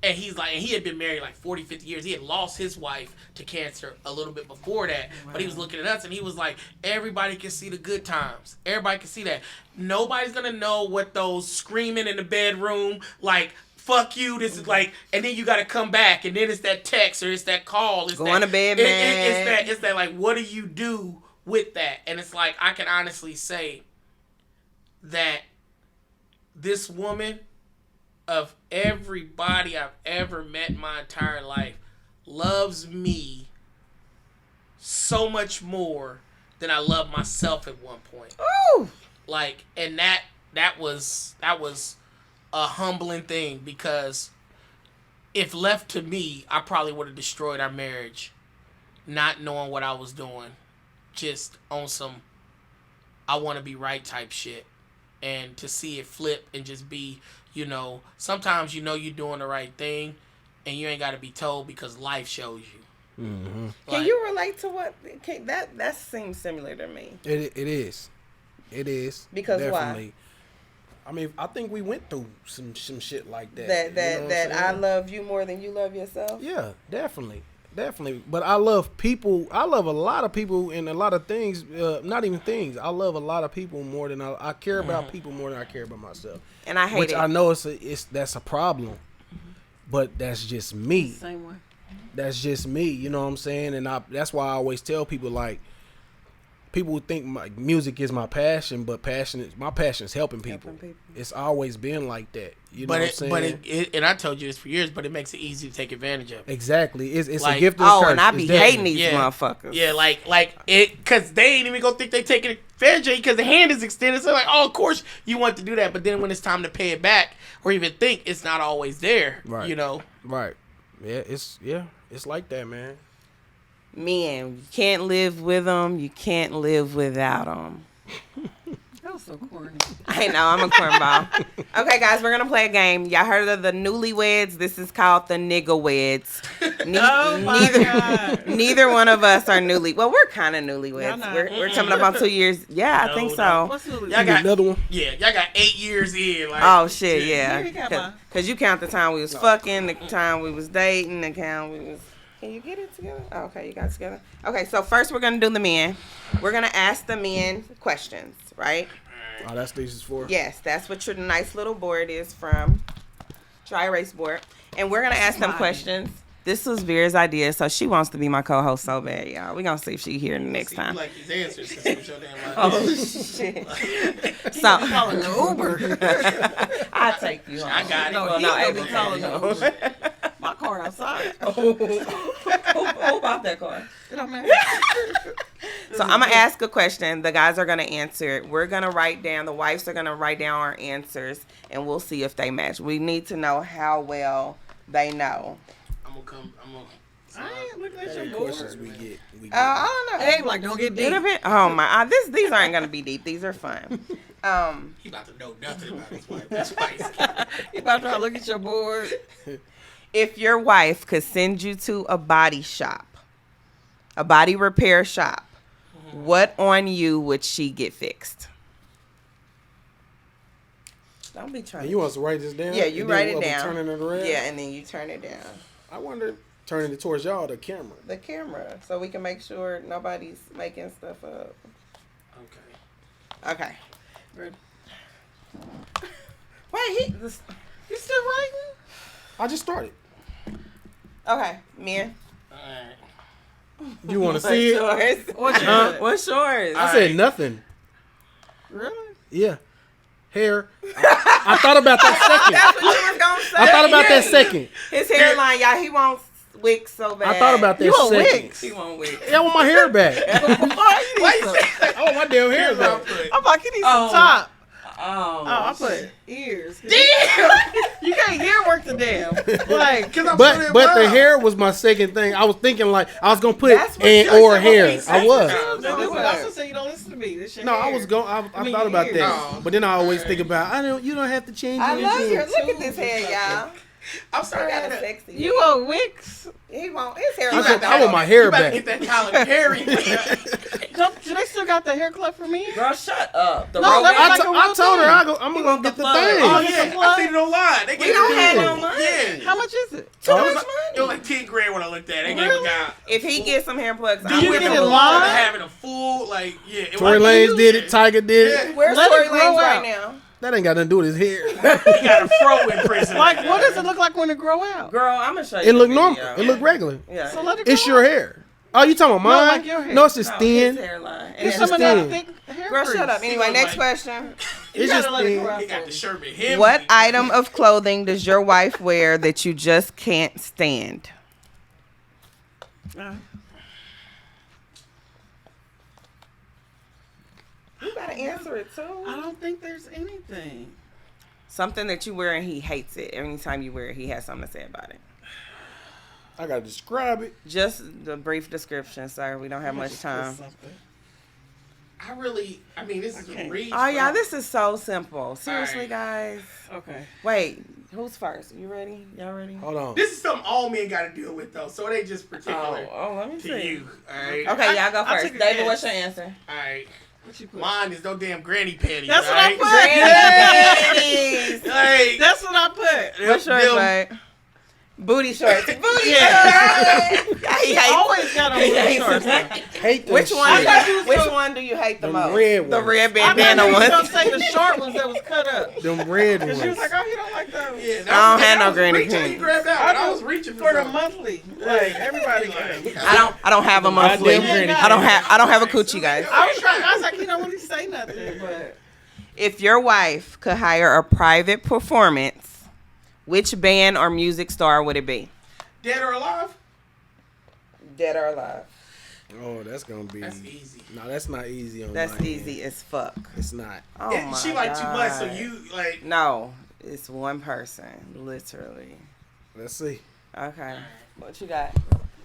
And he's like, and he had been married like 40, 50 years. He had lost his wife to cancer a little bit before that. Wow. But he was looking at us and he was like, everybody can see the good times. Everybody can see that. Nobody's going to know what those screaming in the bedroom, like, fuck you, this is like, and then you got to come back. And then it's that text or it's that call. It's going to bed, man. It's that, like, what do you do with that? And it's like, I can honestly say that this woman, of everybody I've ever met in my entire life, loves me so much more than I love myself at one point. Ooh. Like, and that was a humbling thing, because if left to me, I probably would have destroyed our marriage, not knowing what I was doing, just on some I want to be right type shit. And to see it flip and just be, sometimes you're doing the right thing and you ain't got to be told because life shows you. Mm-hmm. Can you relate to what? That seems similar to me. It is. Because definitely. Why? I mean, I think we went through some shit like that. That I love you more than you love yourself. Yeah, definitely. But I love people. I love a lot of people and a lot of things. Not even things. I love a lot of people more than I care about people more than I care about myself. And I hate which it. I know that's a problem, but that's just me. Same way. That's just me. You know what I'm saying? And that's why I always tell people, like, people think music is my passion, but my passion is helping people. It's always been like that. You know what I'm saying? And I told you this for years, but it makes it easy to take advantage of. Exactly. It's like, a gift and a curse. And I be hating these motherfuckers. Yeah, like it, because they ain't even gonna think they taking advantage of you because the hand is extended. So like, oh, of course you want to do that, but then when it's time to pay it back or even think, it's not always there. Right. Right. Yeah. It's like that, man. Men, you can't live with them. You can't live without them. That was so corny. I know, I'm a cornball. Okay, guys, we're going to play a game. Y'all heard of the newlyweds? This is called the nigga weds. Neither one of us are newly. Well, we're kind of newlyweds. We're coming up on 2 years. Yeah, I think so. What's Y'all got another one? Yeah, y'all got 8 years in. Like, oh, shit, yeah. Because you count the time we was fucking, the time we was dating, the time we was... Can you get it together? Oh, okay, you got it together. Okay, so first we're going to do the men. We're going to ask the men questions, right? Oh, that's what this is for? Yes, that's what your nice little board is from. Dry erase board. And we're going to ask them questions. This was Vera's idea, so she wants to be my co-host so bad, y'all. We're going to see if she here the next time. You like these answers because it was your damn life. Oh, shit. So, calling the Uber. I'll take you home. I got it. No, he will be calling the Uber. My car outside. Who bought that car? It don't matter. So I'm going to ask a question. The guys are going to answer it. We're going to write down, the wives are going to write down our answers, and we'll see if they match. We need to know how well they know. I ain't looking at your questions board. we get. I don't know. Hey, like, don't get deep. Oh, my. These aren't going to be deep. These are fun. He about to know nothing about his wife. That's spicy. You about to look at your board. If your wife could send you to a body shop, a body repair shop, what on you would she get fixed? Don't be trying. And you want us to write this down? Yeah, you write it down. Turning it around? Yeah, and then you turn it down. I wonder, turning it towards y'all, the camera. The camera, so we can make sure nobody's making stuff up. Okay. Ready? Wait, you still writing? I just started. Okay, Mia. Alright. You want to see it? What's yours? I said nothing. Really? Yeah. Hair. I thought about that second. That's what you was gonna say. I thought about that second. His hairline, y'all. He wants wigs so bad. I thought about that You want second. wigs? He want wigs. Yeah, I want my hair back. Why you Why need you some? say I want my damn hair Here's what I back. put. I'm like, you need some Oh. top. Oh, I put ears. Damn! You can't hear work the damn. Like, Because I'm But the hair was my second thing. I was thinking like I was gonna put That's what and you or said, hair. okay, I was. no, this what? is also say you don't listen to me. This your No, I hair. was going. I mean, thought about ears. that, No. but then I always think about you don't have to change I love anything. your look at this hair, y'all. I'm sorry. Kinda sexy. You want wigs? He want his hair. I back. said, I want my hair you better back. get that Colin Perry. Do they still got the hair clip for me? Girl, shut up. The No, roll that's back- like a I real told her thing. I'm You gonna want get the the plug. thing. Oh, It's a yeah. plug. I seen it online. They We gave don't it have to no me. money. Yeah. How much is it? Too It much was, money. it was like 10 grand when I looked at it. They gave Really? a guy. If he gets some hair plugs, Do I'm you with get him. it Instead live? of having a full, like, yeah. It Tory was- Lanez did it. Tiger did Yeah. it. Where's Let Tory it grow Lanez out. right now? That ain't got nothing to do with his hair. He got a fro in prison. Like, what does it look like when it grow out? Girl, I'm gonna show you. It look the normal. video. It look regular. Yeah. So let it grow It's your out. hair. Oh, you talking about mine? like your hair. No, it's just No, thin. his hairline. And Get then- some of that thin. thick hair Girl, grease. shut up. Anyway, look next like- question. You It's gotta just let it thin. grow out. He got the Sherman Hemsley. What item of clothing does your wife wear that you just can't stand? You gotta answer it I too. don't think there's anything. Something that you wear and he hates it. Every time you wear it, he has something to say about it. I gotta describe it. Just the brief description, sir. We don't have much time. I mean, this is a reach. Oh, yeah, bro. this is so simple. Seriously, Alright. guys. Okay. Wait, who's first? You ready? Y'all ready? Hold on. This is something all men got to deal with, though. So it ain't just particular let me to you. All right. Okay, y'all go I first. took a David, guess. what's your answer? All right. What you put? Mine is no damn granny panties. That's what I all put. right? Grannies. Like, That's what I put. What's yours, them- babe? Booty shorts. Booty Yeah. shorts. He I hates always got on he blue hates shorts. them. Hate that Which one? shit. Which one do you hate the Them most? red The ones. red I bandana thought you was gonna one. say the short ones that was cut up. Them red Cause she was ones. like, oh, he don't like those. Yeah, I don't have no was granny reaching, panties. He grabbed out, but I was reaching For the something. monthly. Like, everybody got them. I don't have a monthly. Goddamn granny I don't have a coochie, guys. I was like, he don't really say nothing, but If your wife could hire a private performance, which band or music star would it be? Dead or alive? Dead or alive? Oh, that's gonna be. That's easy. No, that's not easy on That's my end. easy as fuck. It's not. Oh Yeah, my she like too much, so God. you like. No, it's one person, literally. Let's see. Okay, what you got?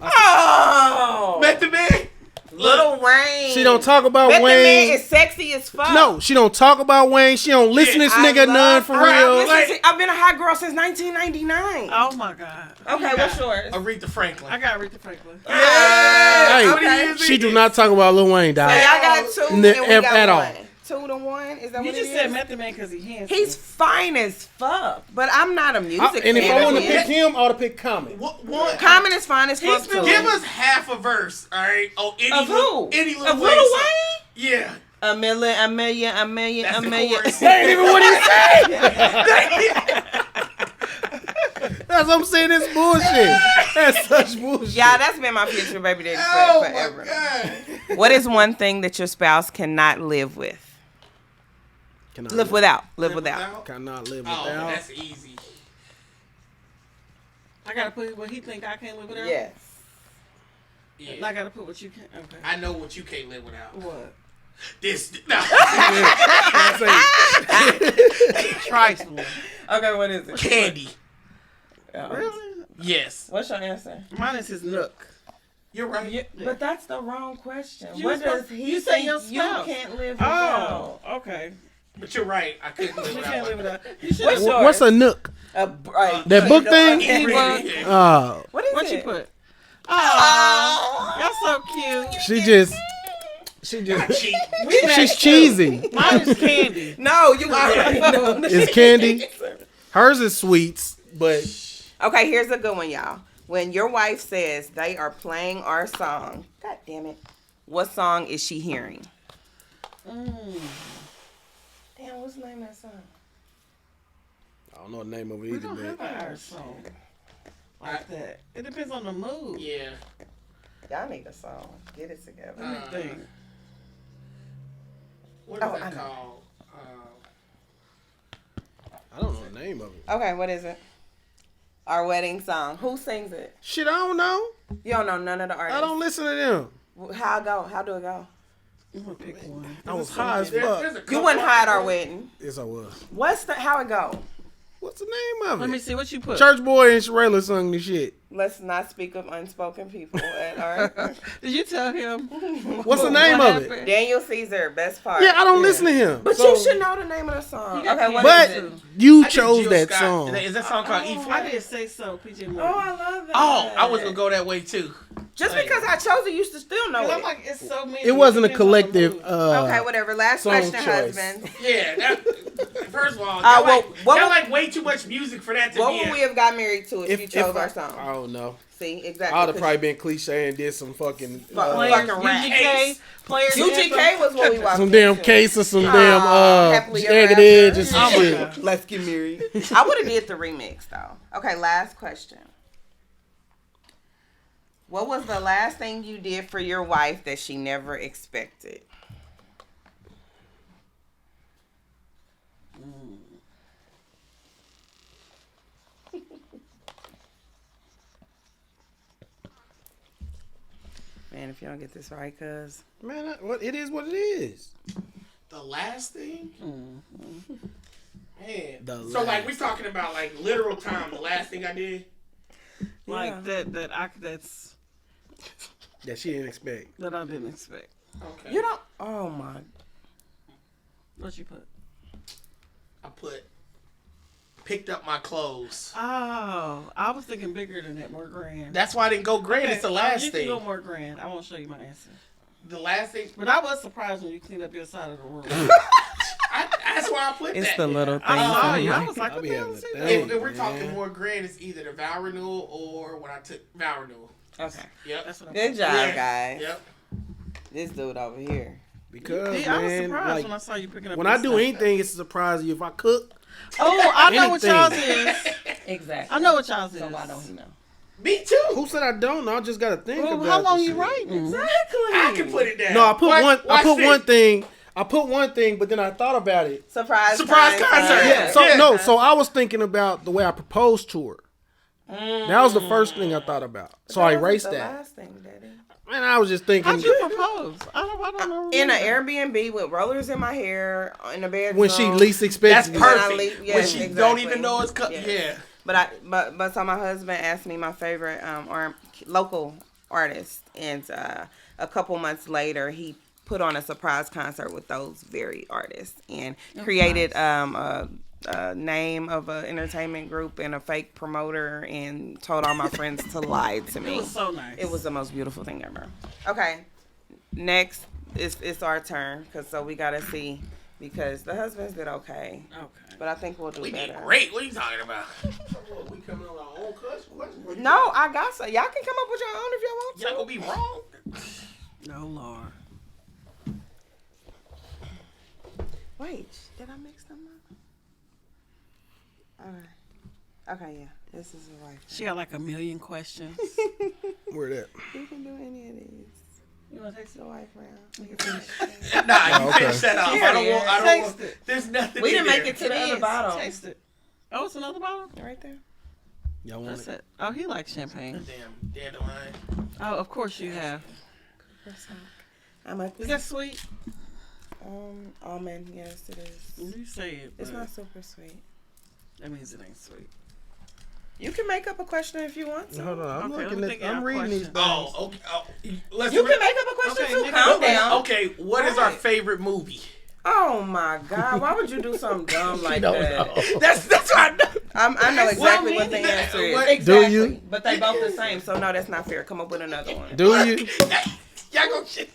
Oh, Met the man. Little Wayne. She don't talk about Method Man Wayne. is sexy as fuck. No, she don't talk about Wayne. She don't listen to this I nigga love- none for I real. listen to- I've been a hot girl since 1999. oh my god. Okay, what's yours? Aretha Franklin. I got Aretha Franklin. Hey, Okay. she do not talk about Lil Wayne, dog. So y'all got two, and N- we got at all. one. 2-1. Is that You what just it said is? Method Man because he handsome. He's fine as fuck, but I'm not a music And if fan I want of to pick his. him, I ought to pick Common. What? Common is fine as fuck He's been- too. Give us half a verse, all right? Oh, any Of who? Any Of Lil Lil Wayne song. Wayne? Yeah. A million, a million, a million, That's a the million. chorus. That ain't even what he said. That's what I'm saying. It's bullshit. That's such bullshit. Yeah, that's been my future baby daddy Oh forever. my god. What is one thing that your spouse cannot live with? Cannot Live without. Live without. Cannot live Oh, without. that's easy. I gotta put what he think I can't live without. Yes. Yeah. And I gotta put what you can. Okay. I know what you can't live without. What? This. No. Trifling. Okay, what is it? Candy. Really? Yes. What's your answer? Mine is his nook. You're right. Yeah, but that's the wrong question. You What was does supposed- he you say think your you spouse. can't live Oh, without? okay. But you're right. I couldn't live You without can't one. live without. You should. What's yours? What's a nook? That book thing? Yeah. What is What it? you put? Oh, y'all so cute. She just. Cheap. She's cheesy. Mine is candy. No, you already know. It's candy. Hers is sweets, but Okay, here's a good one, y'all. When your wife says they are playing our song, God damn it, what song is she hearing? Damn, what's the name of that song? I don't know the name of it We either. don't have But our song like that. It depends on the mood. Yeah. Y'all need a song. Get it together. Let me think. What is Oh, I that know. called? I don't know the name of it. Okay, what is it? Our wedding song. Who sings it? Shit, I don't know. You don't know none of the artists. I don't listen to them. How it go? How do it go? I'm gonna pick one. I was high as There's fuck. a You couple wouldn't hide our of- wedding. Yes, I was. How it go? What's the name of Let me it? see what you put. Church Boy and Sherayla sung this shit. Let's not speak of unspoken people at our Did you tell him? What's the name what of it? happened? Daniel Caesar, best part. Yeah, I don't listen to him. But so- you should know the name of the song. You got Okay, what But is it? you I think chose Jill that Scott- song. Is that song called E I flat? did say so, PJ Oh, Morgan. I love that. Oh, I was gonna go that way too. Just because I chose it, you should still know I'm it. like, it's so many. It wasn't a Depends on the collective. mood. Okay, whatever. Last song question, choice. husband. Yeah. First of all, well, y'all what y'all would- like way too much music for that to What be. would a- we have got married to if you chose our I song? don't know. See, I exactly. would have probably been cliche and did some fucking Players, fucking rap. UGK, players. UGK was what we walked some damn into. case or some Aw, damn Happily Ever jagged After. edge or some Oh my shit. God. Let's get married. I would have did the remix though. Okay, last question. What was the last thing you did for your wife that she never expected? Man, if you don't get this right, cuz. Man, what it is, what it is. The last thing? Man. The So like last. we talking about like literal time, the last thing I did? Like that's That she didn't expect. that I didn't expect. Okay. You don't. Oh my. What you put? I picked up my clothes. Oh, I was thinking bigger than that, more grand. That's why I didn't go grand. It's the last you thing. can go more grand. I won't show you my answer. The last thing. But I was surprised when you cleaned up your side of the room. That's why I put It's that. the little I things. saw in you. life. I was like, I'll what be the hell having is a he thing. doing? If we're talking Man. more grand, it's either the vow renewal or when I took vow renewal. Okay. Yep. That's what I'm Good job, guys. Yep. This dude over here. Because Yeah, I was man, surprised like, when I saw you picking up when your I do stuff. anything, it's a surprise. If I cook, Oh, I know what y'all's anything. is. Exactly. I know what y'all's is. So why don't he know? Me too. who said I don't know? I just got to think Well, about how long the you shit. writing? Exactly. I can put it down. No, I put Watch one this. thing. I put one thing, but then I thought about it. Surprise Surprise concert. Yeah. So Yeah. no, so I was thinking about the way I proposed to her. That was the first thing I thought about. So I erased the that. last thing, Daddy. And I was just thinking How'd you propose? I don't know. In an Airbnb with rollers in my hair in the bedroom. when she least That's expected it. perfect. Yes, when she exactly. don't even know it's coming. Yes. Yeah. But so my husband asked me my favorite or local artist, and a couple months later he put on a surprise concert with those very artists and created a name of an entertainment group and a fake promoter and told all my friends to lie to me. It was so nice. It was the most beautiful thing ever. Okay, next it's our turn so we gotta see because the husbands did okay, but I think we'll do We better. did great. What are you talking about? We coming on our own question. No, I got some. Y'all can come up with your own if y'all want to. Y'all gonna be wrong. No, Lord. Wait, did I mix them up? Okay, yeah. This is the right She got like a million questions. Where that? You can do any of these. You want to take The some? wife round. Nah, you okay. finish that off. I don't want. I don't Taste want. it. There's nothing. We in didn't make there. it to the other bottle. Taste it. Oh, it's another bottle? Right there. Y'all want That's it? it. Oh, he likes champagne. Damn dandelion. Oh, of course you have. I'm a Is that sweet? almond. Yes, it is. You say it. It's but not super sweet. That means it ain't sweet. You can make up a question if you want to. Hold on, I'm Okay, looking let me at. think of I'm a reading these. question. things. Oh, okay. Oh, let's You can make up a question Okay, too. make Calm up- down. Okay, what is our Right. favorite movie? Oh my God! Why would you do something dumb like that? That's what I know. I know exactly Well, what the me- answer is. what- Exactly. Do you? But they both the same, so no, that's not fair. Come up with another one. Do you? Y'all go shit.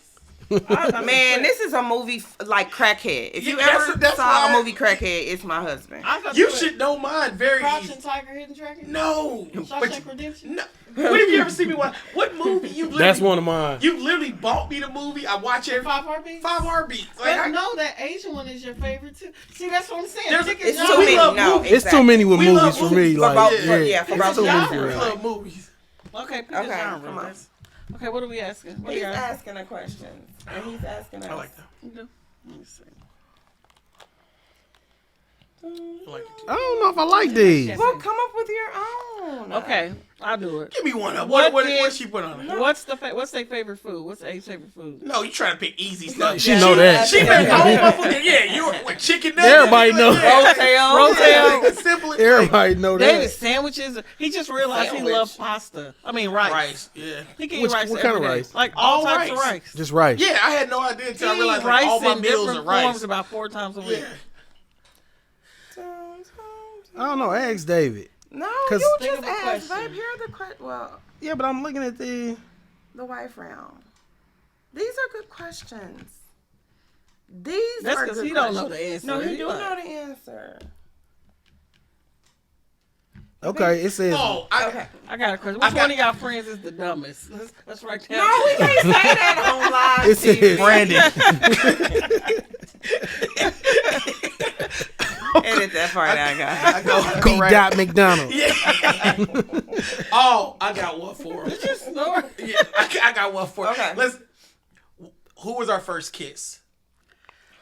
Man, this is a movie like Crackhead. If you Yeah, ever that's saw why- a movie Crackhead, it's my husband. I thought You were should know mine very Crouching easy. Tiger, Hidden Dragon? No. But Shawshank Redemption? no. When have you ever seen me watch? What movie you literally? That's one of mine. You literally bought me the movie. I watch every Five Heartbeats? 5 heartbeats. But Like, no, that Asian one is your favorite too. See, that's what I'm saying. There's- Pick a It's genre. too many. love No, movies. It's too many with We love movies for me. movies. For Like, both, yeah, yeah, for it's both too many genres. for we me. love movies. Okay, pick Okay, a genre. come on. Let's- Okay, what are we asking? What are He's you asking? asking a question, and he's asking us. I like that. Let me see. I like it too. I don't know if I like these. Well, come up with your own. on. Okay, I'll do it. Give me one up. What What is- she put on it? What's their favorite food? What's A's favorite food? No, you trying to pick easy stuff. She know that. She made the whole motherfucker. Yeah, you with chicken nuggets. Everybody know. Rotel. Simple. Everybody know David that. sandwiches. He just realized he Sandwich. loves pasta. I mean rice. Rice. Yeah. He can eat Which- rice what every kind of day. rice? Like all All types of rice. rice. Just rice. Yeah, I had no idea until I He realized eat like, rice all my in meals are different rice. forms about 4 times a week. Yeah. I don't know. Ask David. No, 'Cause- you Think just of a asked, question. babe. Here are the questions. Well, Yeah, but I'm looking at the. the wife round. These are good questions. These That's are 'cause good he don't know questions. the answer. No, he He do like- know the answer. Okay, it says. Oh, Okay. I got a question. I Which got- one of y'all friends is the dumbest? Let's write down. No, we can't say that on live It says TV. Edit that part out, guys. I go B. right. Dot McDonald. Yeah. Oh, I got one for him. Snore. Yeah, I got one for him. Okay. Who was our first kiss?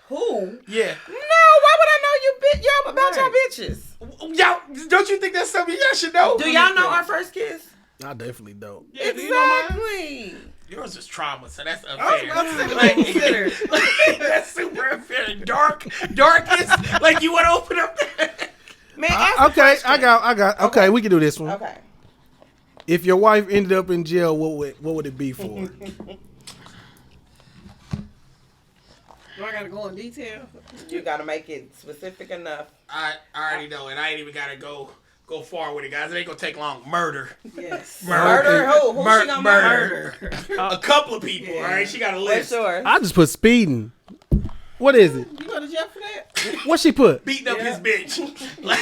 Who? Yeah. No, why would I know y'all about y'all bitches? Y'all, don't you think that's something y'all should know? Do y'all know our first kiss? I definitely don't. Yeah, do you know mine? Exactly. Yours is trauma, so that's I unfair. was about to say, like, consider. That's super unfair. Darkest. Like you want to open up that. Man, ask the Okay, question. I got. Okay, we can do this one. Okay. If your wife ended up in jail, what would it be for? Do I gotta go in detail? You gotta make it specific enough. I already know, and I ain't even gotta go far with it, guys. It ain't gonna take long. Murder. Yes. Murder who? Who she gonna murder. murder? A couple of people. All right, she got a What's list. yours? I just put speeding. What is it? You go to jail for that? What she put? Beating up his bitch. Like,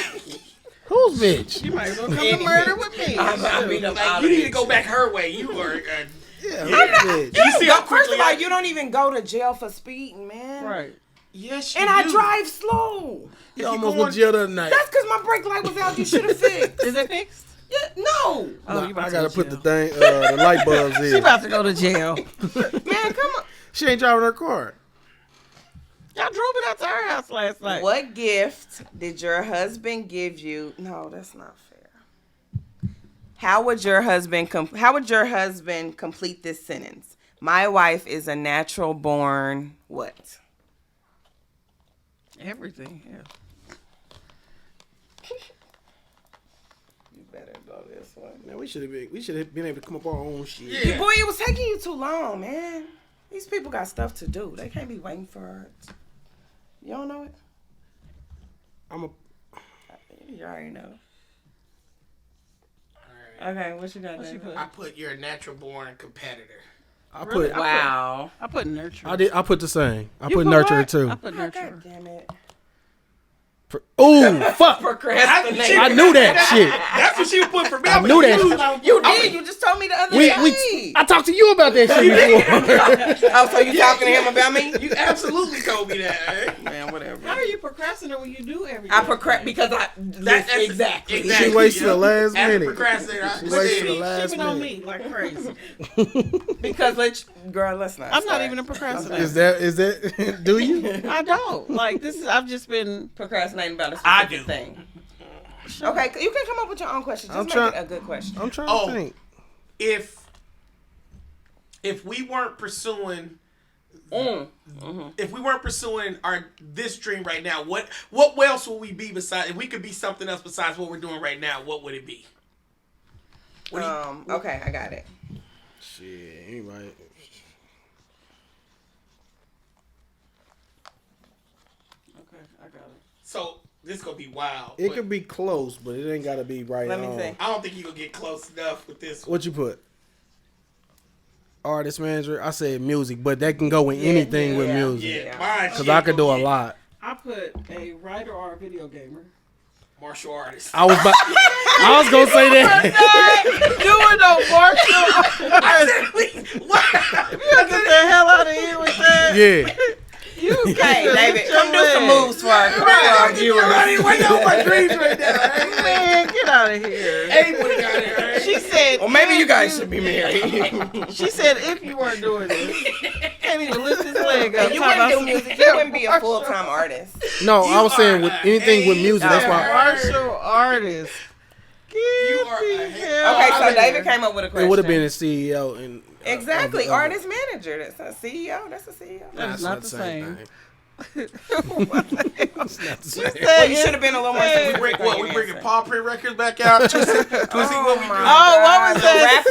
Whose bitch? You might as well come to murder with me. I mean, like, you need to go back her way. You are. Yeah, Yeah. bitch. You see how First quickly of all, I. you don't even go to jail for speeding, man. Right. Yes, And I drive slow. You almost went to jail the other night. That's because my brake light was out. You should have fixed. Is it fixed? Yeah, no. Oh, you about I to gotta go put to the jail. thing, the light bulbs She in. about to go to jail. Man, come on. She ain't driving her car. Y'all drove it out to our house last night. What gift did your husband give you? No, that's not fair. How would your husband complete this sentence? My wife is a natural born what? Everything. Yeah. You better go this way. Man, we should have been able to come up with our own shit. Yeah. Boy, it was taking you too long, man. These people got stuff to do. They can't be waiting for it. You don't know it? I'm a. You already know. Okay, what you got What you there? put? I put you're a natural born competitor. I Really? put. Wow. I put nurture. I put the same. I You put nurturer what? too. I put God nurture. damn it. Ooh, fuck! Procrastinate. I knew that shit. That's what she put for me. I knew that shit. You did. You just told me the other day. I talked to you about that shit before. Oh, so you talking to him about me? You absolutely told me that. Eh? Man, whatever. How are you procrastinating when you do everything? I procrastinate because That's exactly. She waits till the last As a minute. procrastinator, I She put waits it till in. the last Shipping on minute. me like crazy. Because girl, let's not. I'm not start. even a procrastinator. Is that? Do you? I don't. Like this is. I've just been. procrastinating about a I specific do. thing. Okay, you can come up with your own question. Just I'm make trying- it a good question. I'm trying Oh. to think. If we weren't pursuing if we weren't pursuing this dream right now, what else would we be besides? If we could be something else besides what we're doing right now, what would it be? What do you- Okay, I got it. Shit, anybody. Okay, I got it. So this gonna be wild. It but could be close, but it ain't gotta be right Let me on. see. I don't think you gonna get close enough with this one. What you put? Artist manager. I said music, but that can go with anything with music. Yeah, mine. Cause I could do a lot. I put a writer or a video gamer. Martial artist. I was gonna say that. Doing no martial. What? Get the hell out of here with that. Yeah. You Hey, David, come do some moves for our viewers. Wait on my dreams right now. Right? Man, get out of here. Hey, what got it? Right? She said. Well, maybe if you guys should be married. She said if you weren't doing this, can't even lift his leg up. You Talking wouldn't do about music. You wouldn't be a full-time artist. No, I was saying are with a anything with music. That's why. martial artist. You You are a hater. Okay, so David came up with a question. It would have been a CEO and exactly of- artist manager. That's a CEO. That's a CEO. That's not the same. thing. Well, you should have been a little more specific. We on your bringing answer. paw print records back out? Twisting what we do. Oh, what was that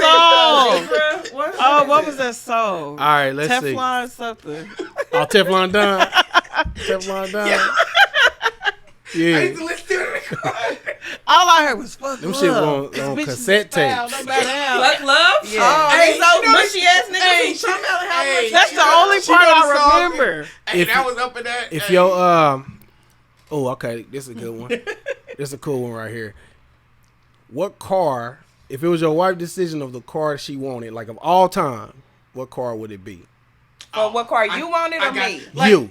song? What Oh, what was that song? All right, let's see. Teflon something. Oh, Teflon Don. Teflon Don. I Yeah. used to listen to it. All I heard was fuck Them love. shit on This bitch is cassette foul, tapes. no matter how. Fuck love? Yeah. Oh, Hey, they so you know mushy ass niggas hey, who talking about how hey, much. That's the only She part know the I song. remember. Hey, If that you- was up in that. If hey. your oh, okay, this is a good one. This is a cool one right here. What car, if it was your wife's decision of the car she wanted, like of all time, what car would it be? For what car you wanted or me? Like, You.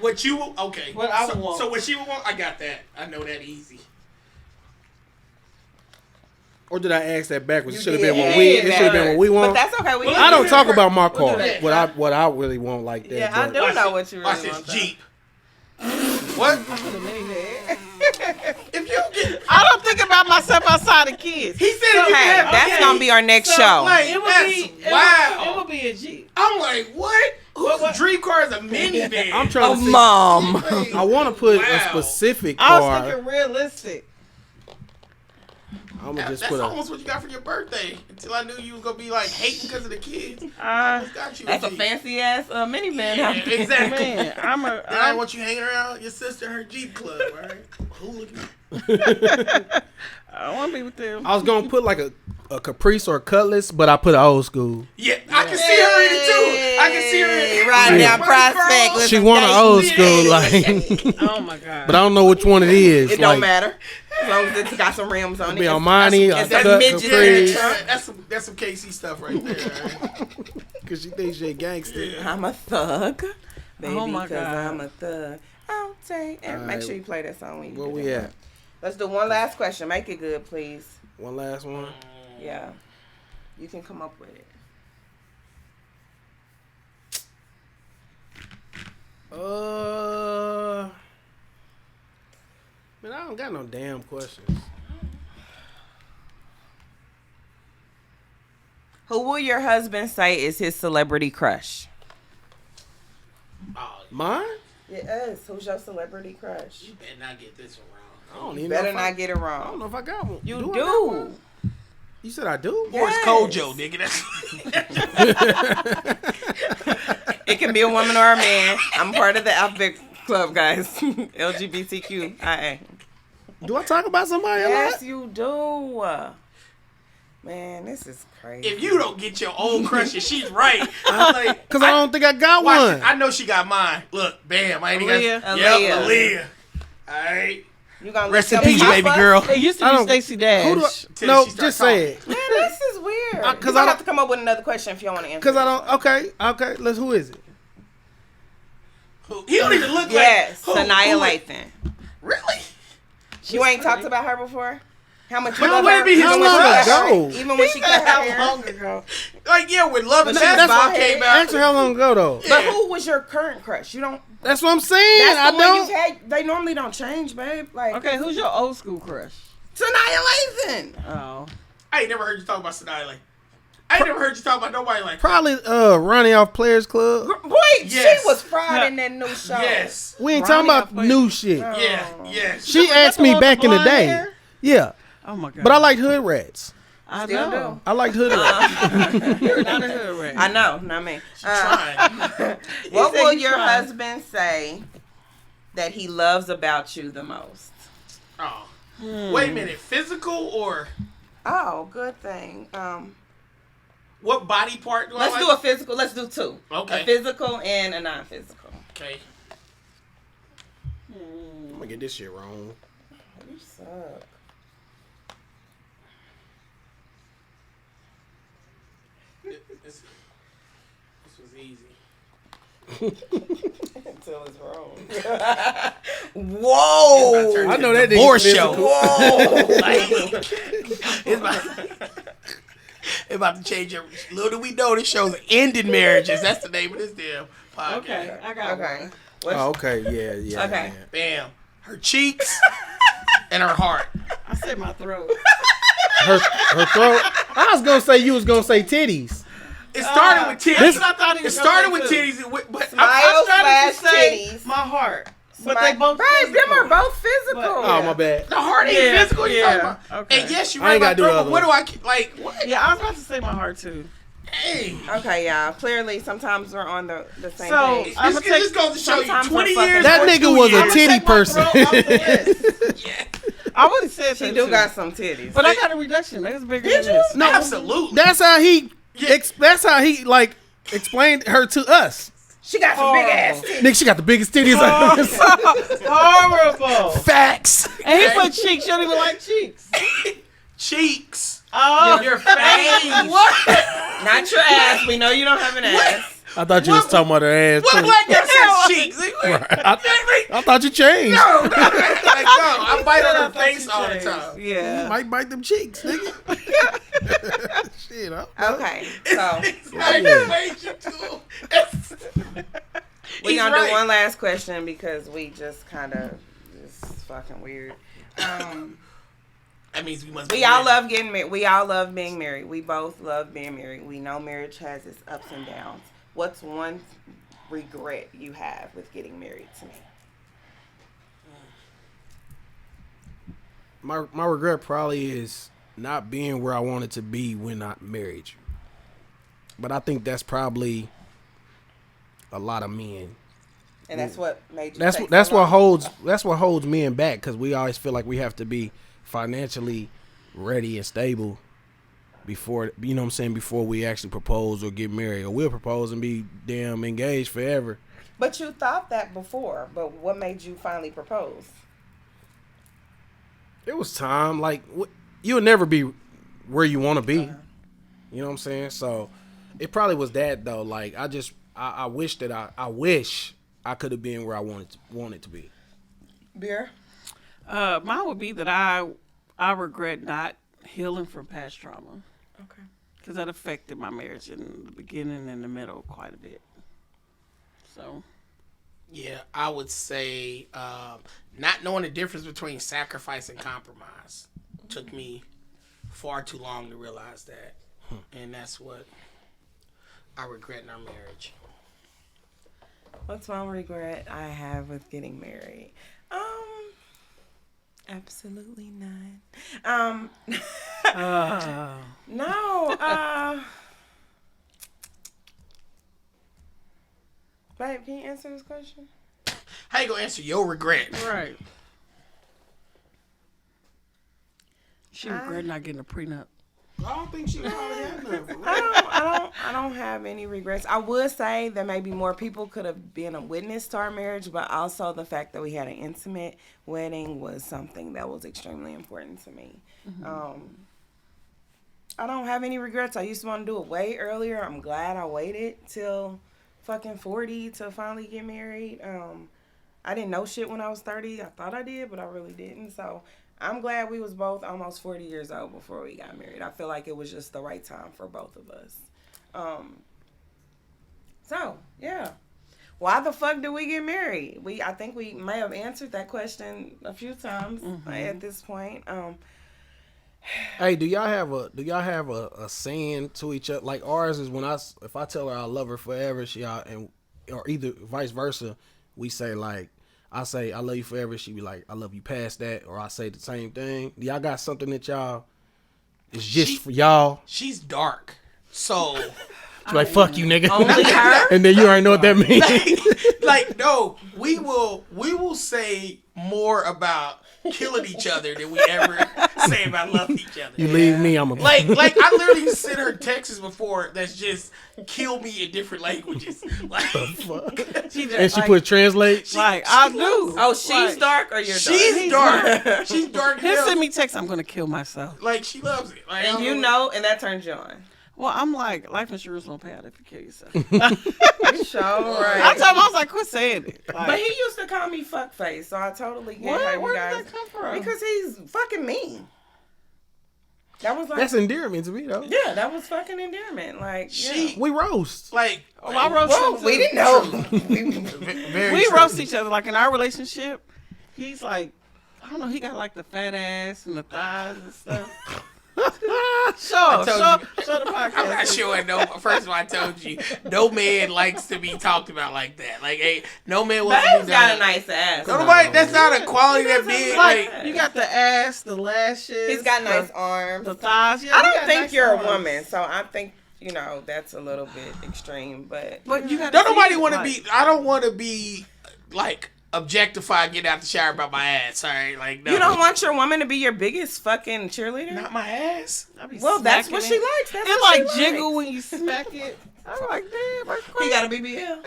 What you okay? What I would so, want. So what she would want? I got that. I know that easy. Or did I ask that backwards? It You should have did. been what Yeah, we. yeah, It should have been what we But want. that's okay. We Well, I don't do talk that. about my We'll car. do that. What I really want like that. Yeah, I but- do know what you Watch really this want. though. Jeep. What? If you get, I don't think about myself outside of kids. he said if you Okay, have, that's gonna be our next show. Like, It would that's be. wow. It would be a Jeep. I'm like, what? Whose dream car is a minivan? I'm trying Oh, to see. mom. Like, I want to put a wow. specific I was car. thinking realistic. I'm gonna just That's put a. almost what you got for your birthday. Until I knew you was gonna be like hating because of the kids. Uh, Got you. That's a Jeep. fancy ass minivan. Yeah, out there. exactly. man, I'm a. And I want you hanging around your sister and her Jeep club, right? Hooligan. I want to be with them. I was gonna put like a Caprice or a Cutlass, but I put an old school. Yeah, I can see her in it too. I can see her in it. Riding Yeah. down Prospect. with She some want an dates. old school, like, Oh my god. but I don't know which one it is. It like, don't matter. As long as it's got some rims on it. Be It's- Armani, it's a a cut midget in the Caprice. trunk. That's some KC stuff right there. Right? Cause she thinks she a gangster. I'm a thug, baby. Oh my 'cause God. I'm a thug. I'll take. And make Alright. sure you play that song when you Where do we that. at? Let's do one last question. Make it good, please. One last one. Yeah, you can come up with it. Man, I don't got no damn questions. Who will your husband say is his celebrity crush? Oh, Mine? Yes. Who's your celebrity crush? you better not get this one I wrong. don't You even know better if I- not get it I don't wrong. know if I got one. You I got do. one? You said I do? Yeah. Or it's Kojo, nigga. It can be a woman or a man. I'm part of the Alphabet Club, guys. LGBTQIA. Do I talk about somebody a Yes, lot? you do. Man, this is crazy. If you don't get your old crush and she's right, I'm like, Cause I don't think I got watch one. it. I know she got mine. Look, bam. I ain't Aaliyah. got. Aaliyah. Yep, Aaliyah. All right. you gonna Rest look in up peace, top baby us? girl. It used to I be don't- Stacey Who do Dash. Till no, she start just say it. Man, this is weird. 'cause Cause I I don't- have to come up with another question if you want to answer. Cause I this don't. one. Okay. Let's. Who is it? He don't even look Yes, like. Sanaya Lathan. Really? You ain't talked about her before? How much you But love would her? it be his Even when she crush? cut her- How long ago? Even when she cut her hair. How long ago? Like, yeah, when Love and But she's Basketball bald came headed. out. Ask her how long ago though. But who was your current crush? You don't. That's what I'm saying. That's I the one don't. you've had. They normally don't change, babe. Like Okay, who's your old school crush? Sanaya Lathan. Oh. I ain't never heard you talk about Sanaa like. I ain't never heard you talk about nobody like. Probably Ronnie off Players Club. Boy, Yes. she was fried in that new show. Yes. We ain't Ronnie talking off about Players- new shit. Yeah. Yes. She asked me back in the blonde day. hair? Yeah, Oh my god. but I liked Hood Rats. I Still know. I liked Hood Rats. You're not a hood rat. I know, not me. Trying. What said will he's your trying. husband say that he loves about you the most? Oh. Wait a minute. Physical or Oh, good thing. what body part do Let's I like? do a physical. Let's do two. Okay. A physical and a non-physical. Okay. I'm gonna get this shit wrong. You suck. This was easy. Until it's wrong. Whoa! I know that nigga Divorce physical. show. Whoa! It's about to change every. Little do we know this show's ended marriages. That's the name of this damn podcast. Okay, I got Okay. one. What's- Oh, okay, yeah. Okay. yeah. Bam. Her cheeks and her heart. I said my throat. her throat. I was gonna say you was gonna say titties. It started with titties. That's what I thought he It was started gonna with say, titties, but I Smile started to slash say titties. my heart. But they both Babe, them physical. are both physical. Oh my bad. the heart ain't Yeah, physical. You yeah, talking about? okay. And yes, you I right ain't about gotta do the throat, other but what do I like? What? Yeah, I was about to say my heart too. Hey. Okay, y'all. Clearly, sometimes we're on the same So, page. I'm This gonna just goes to show you sometimes 20 we're years. fucking- That or nigga 2 was a years. titty take my person. throat off the list. Yeah. I would have said She that do too. got some titties. But I got a reduction. They was bigger Did than you? this. No, absolutely. That's how he. Yeah. That's how he like explained her to us. She got some big ass Horrible. titties. Nigga, she got the biggest titties I've ever seen. Horrible. Facts. And he put cheeks. You don't even like cheeks. Cheeks. Oh, Your face. What? Not your ass. We know you don't have an ass. I thought you was talking about her ass What too. black girl says cheeks? I thought you changed. No, like, no, I bite on her I thought face you all the changed. time. You Yeah. might bite them cheeks, nigga. Shit, Okay, so It's not your face, you two. we're He's gonna right. do one last question because we just kind of just fucking weird. That means we must. We be all married. love getting married. We all love being married. We both love being married. We know marriage has its ups and downs. What's one regret you have with getting married to me? My regret probably is not being where I wanted to be when I married you. But I think that's probably a lot of men. And that's what made you. That's take that's so what long? holds men back, because we always feel like we have to be financially ready and stable before, you know what I'm saying, before we actually propose or get married, or we'll propose and be damn engaged forever. But you thought that before. But what made you finally propose? It was time. Like, you'll never be where you want to be. You know what I'm saying? So it probably was that though. Like, I wish that I wish I could have been where I wanted to be. Beer. Mine would be that I regret not healing from past trauma. Okay. Because that affected my marriage in the beginning and the middle quite a bit. So. Yeah, I would say not knowing the difference between sacrifice and compromise took me far too long to realize that, and that's what I regret in our marriage. What's one regret I have with getting married? Absolutely none. No. Babe, can you answer this question? How you gonna answer your regret? Right. She regret not getting a prenup. I don't think she probably had nothing. I don't have any regrets. I would say that maybe more people could have been a witness to our marriage, but also the fact that we had an intimate wedding was something that was extremely important to me. I don't have any regrets. I used to want to do it way earlier. I'm glad I waited till fucking 40 to finally get married. I didn't know shit when I was 30. I thought I did, but I really didn't. So I'm glad we was both almost 40 years old before we got married. I feel like it was just the right time for both of us. So, yeah. Why the fuck did we get married? I think we may have answered that question a few times at this point. Hey, do y'all have a saying to each other? Like, ours is if I tell her I love her forever, or either vice versa, we say, like, I say I love you forever, she be like, I love you past that, or I say the same thing. Do y'all got something that y'all is just for y'all? She's dark, so She's like, fuck you, nigga. Only her? And then you already know what that means. like no, we will say more about killing each other than we ever say about loving each other. You leave me, I'm a Like I literally sent her texts before that's just kill me in different languages. Like fuck. She just, And she like, put translate. like I do. Oh, she's Like, dark or you're dark? she's dark. She's dark. He'll hell. send me text. I'm gonna kill myself. Like she loves it. Like, And you know, and that turns you on. Well, I'm like, life insurance won't pay out if you kill yourself. You sure right. I told him, I was like, quit saying it. Like, But he used to call me fuckface, so I totally get how you where guys. did that come from? Because he's fucking mean. That was like, That's endearment to me, though. yeah, that was fucking endearment. Like, She We roast. like oh, I roast well, him we too. didn't know. very We true. roast each other. Like in our relationship, he's like, I don't know, he got like the fat ass and the thighs and stuff. Show told the podcast. I'm not sure. No, first of all, I told you, no man likes to be talked about like that. Like, hey, no man wants to Babe's be got done. a nice ass. No, nobody. That's not a quality that big. Like, you got the ass, the lashes. He's got nice arms. the thighs. Yeah, I you don't got think nice you're arms. a woman, so I think that's a little bit extreme. But But you got. Don't nobody want to be. I don't want to be like objectified. Get out the shower about my ass. All right, like no. you don't want your woman to be your biggest fucking cheerleader. Not my ass. Well, that's what she likes. That's It what like she jiggle likes. when you smack it. I'm like, damn, that's He crazy. got a BBL.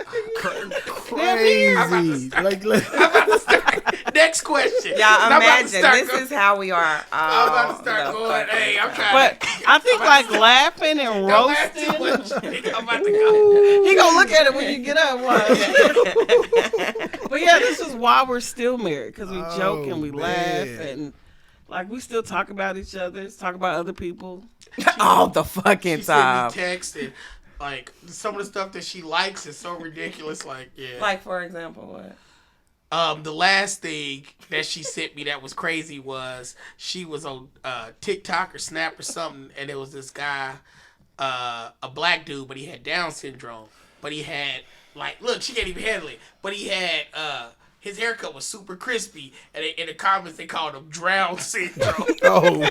Crazy. Like, Next question. Y'all I'm about to imagine start this go- is how we are. I'm about to start going. Hey, I'm trying. But I think like laughing and Don't laugh too roasting. much. I'm about to go. He gonna look at it when you get up. But yeah, this is why we're still married, because we joke and we laugh man. and like we still talk about each other, talk about other people. all the fucking She sent time. me text and like some of the stuff that she likes is so ridiculous. Like, yeah. Like for example, what? The last thing that she sent me that was crazy was she was on TikTok or Snap or something, and it was this guy, a black dude, but he had Down syndrome. But he had look, she can't even handle it. But he had his haircut was super crispy, and in the comments they called him Drown syndrome. oh,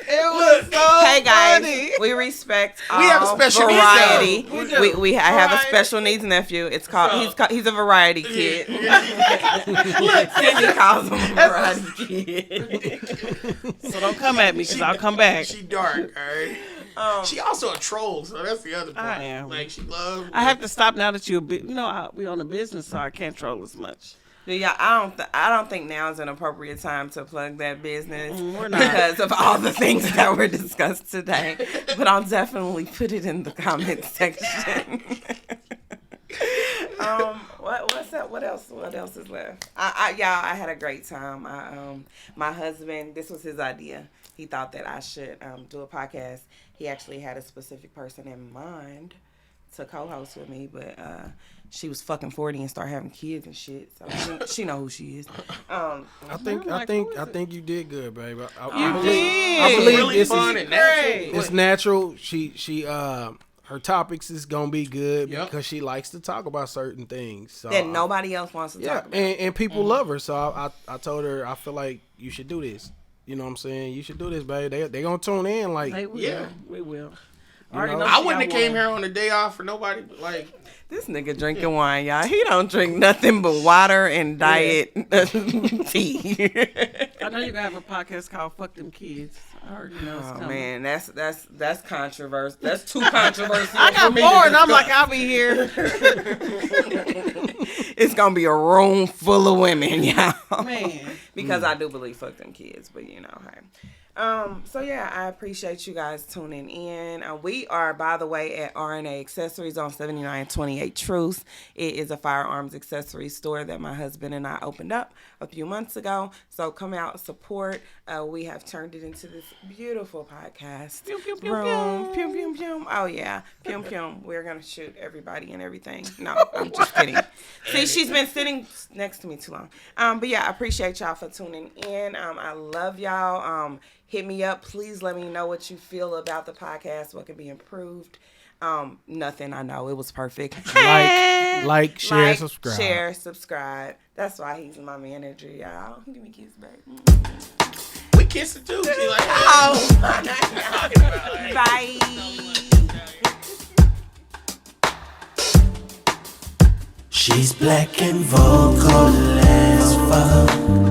It was so Hey guys, funny. we respect all We have a special needs variety. though. We do. I have a Variety. special needs nephew. It's called So- he's a variety kid. Look, Cindy calls him a variety kid. So don't come at me, because I'll come back. She dark, alright. She also a troll, so that's the other part. I am. Like she loves. I have to stop now that you're a bit, we on a business, so I can't troll as much. Yeah, I don't think now is an appropriate time to plug that business We're not. because of all the things that were discussed today. But I'll definitely put it in the comment section. What's up? What else is left? I had a great time. My husband, this was his idea. He thought that I should do a podcast. He actually had a specific person in mind to co-host with me, but she was fucking 40 and started having kids and shit. So she know who she is. I think you did good, babe. You I believe, did. I believe really this fun is and natural. it's natural. She her topics is gonna be good Yep. because she likes to talk about certain things. So That nobody else wants to yeah, talk about. and people love her. So I told her I feel like you should do this. You know what I'm saying? You should do this, babe. They gonna tune in like They will. Yeah. We will. You Already know? know I she wouldn't have got came one. here on a day off for nobody. But like, This nigga drinking wine, y'all. He don't drink nothing but water and diet tea. I know you're gonna have a podcast called "Fuck Them Kids." I already know it's Oh coming. man, that's controversial. That's too controversial. I got for me bored, to and I'm discuss. like, I'll be here, It's gonna be a room full of women, y'all. man. Because I do believe fuck them kids, but hey. So yeah, I appreciate you guys tuning in. We are, by the way, at RNA Accessories on 7928 Truce. It is a firearms accessory store that my husband and I opened up a few months ago. So come out, support. We have turned it into this beautiful podcast Pew, pew, pew, room. pew. Pew, pew, pew. Oh yeah, pew, pew. We're gonna shoot everybody and everything. No, I'm just kidding. See, she's been sitting next to me too long. But yeah, I appreciate y'all for tuning in. I love y'all. Hit me up. Please let me know what you feel about the podcast. What can be improved. Nothing. I know it was perfect. like, share, subscribe. Share, subscribe. That's why he's my manager, y'all. Give me a kiss, baby. we kissing too. She like, Oh, bye. She's black and vocal as fuck.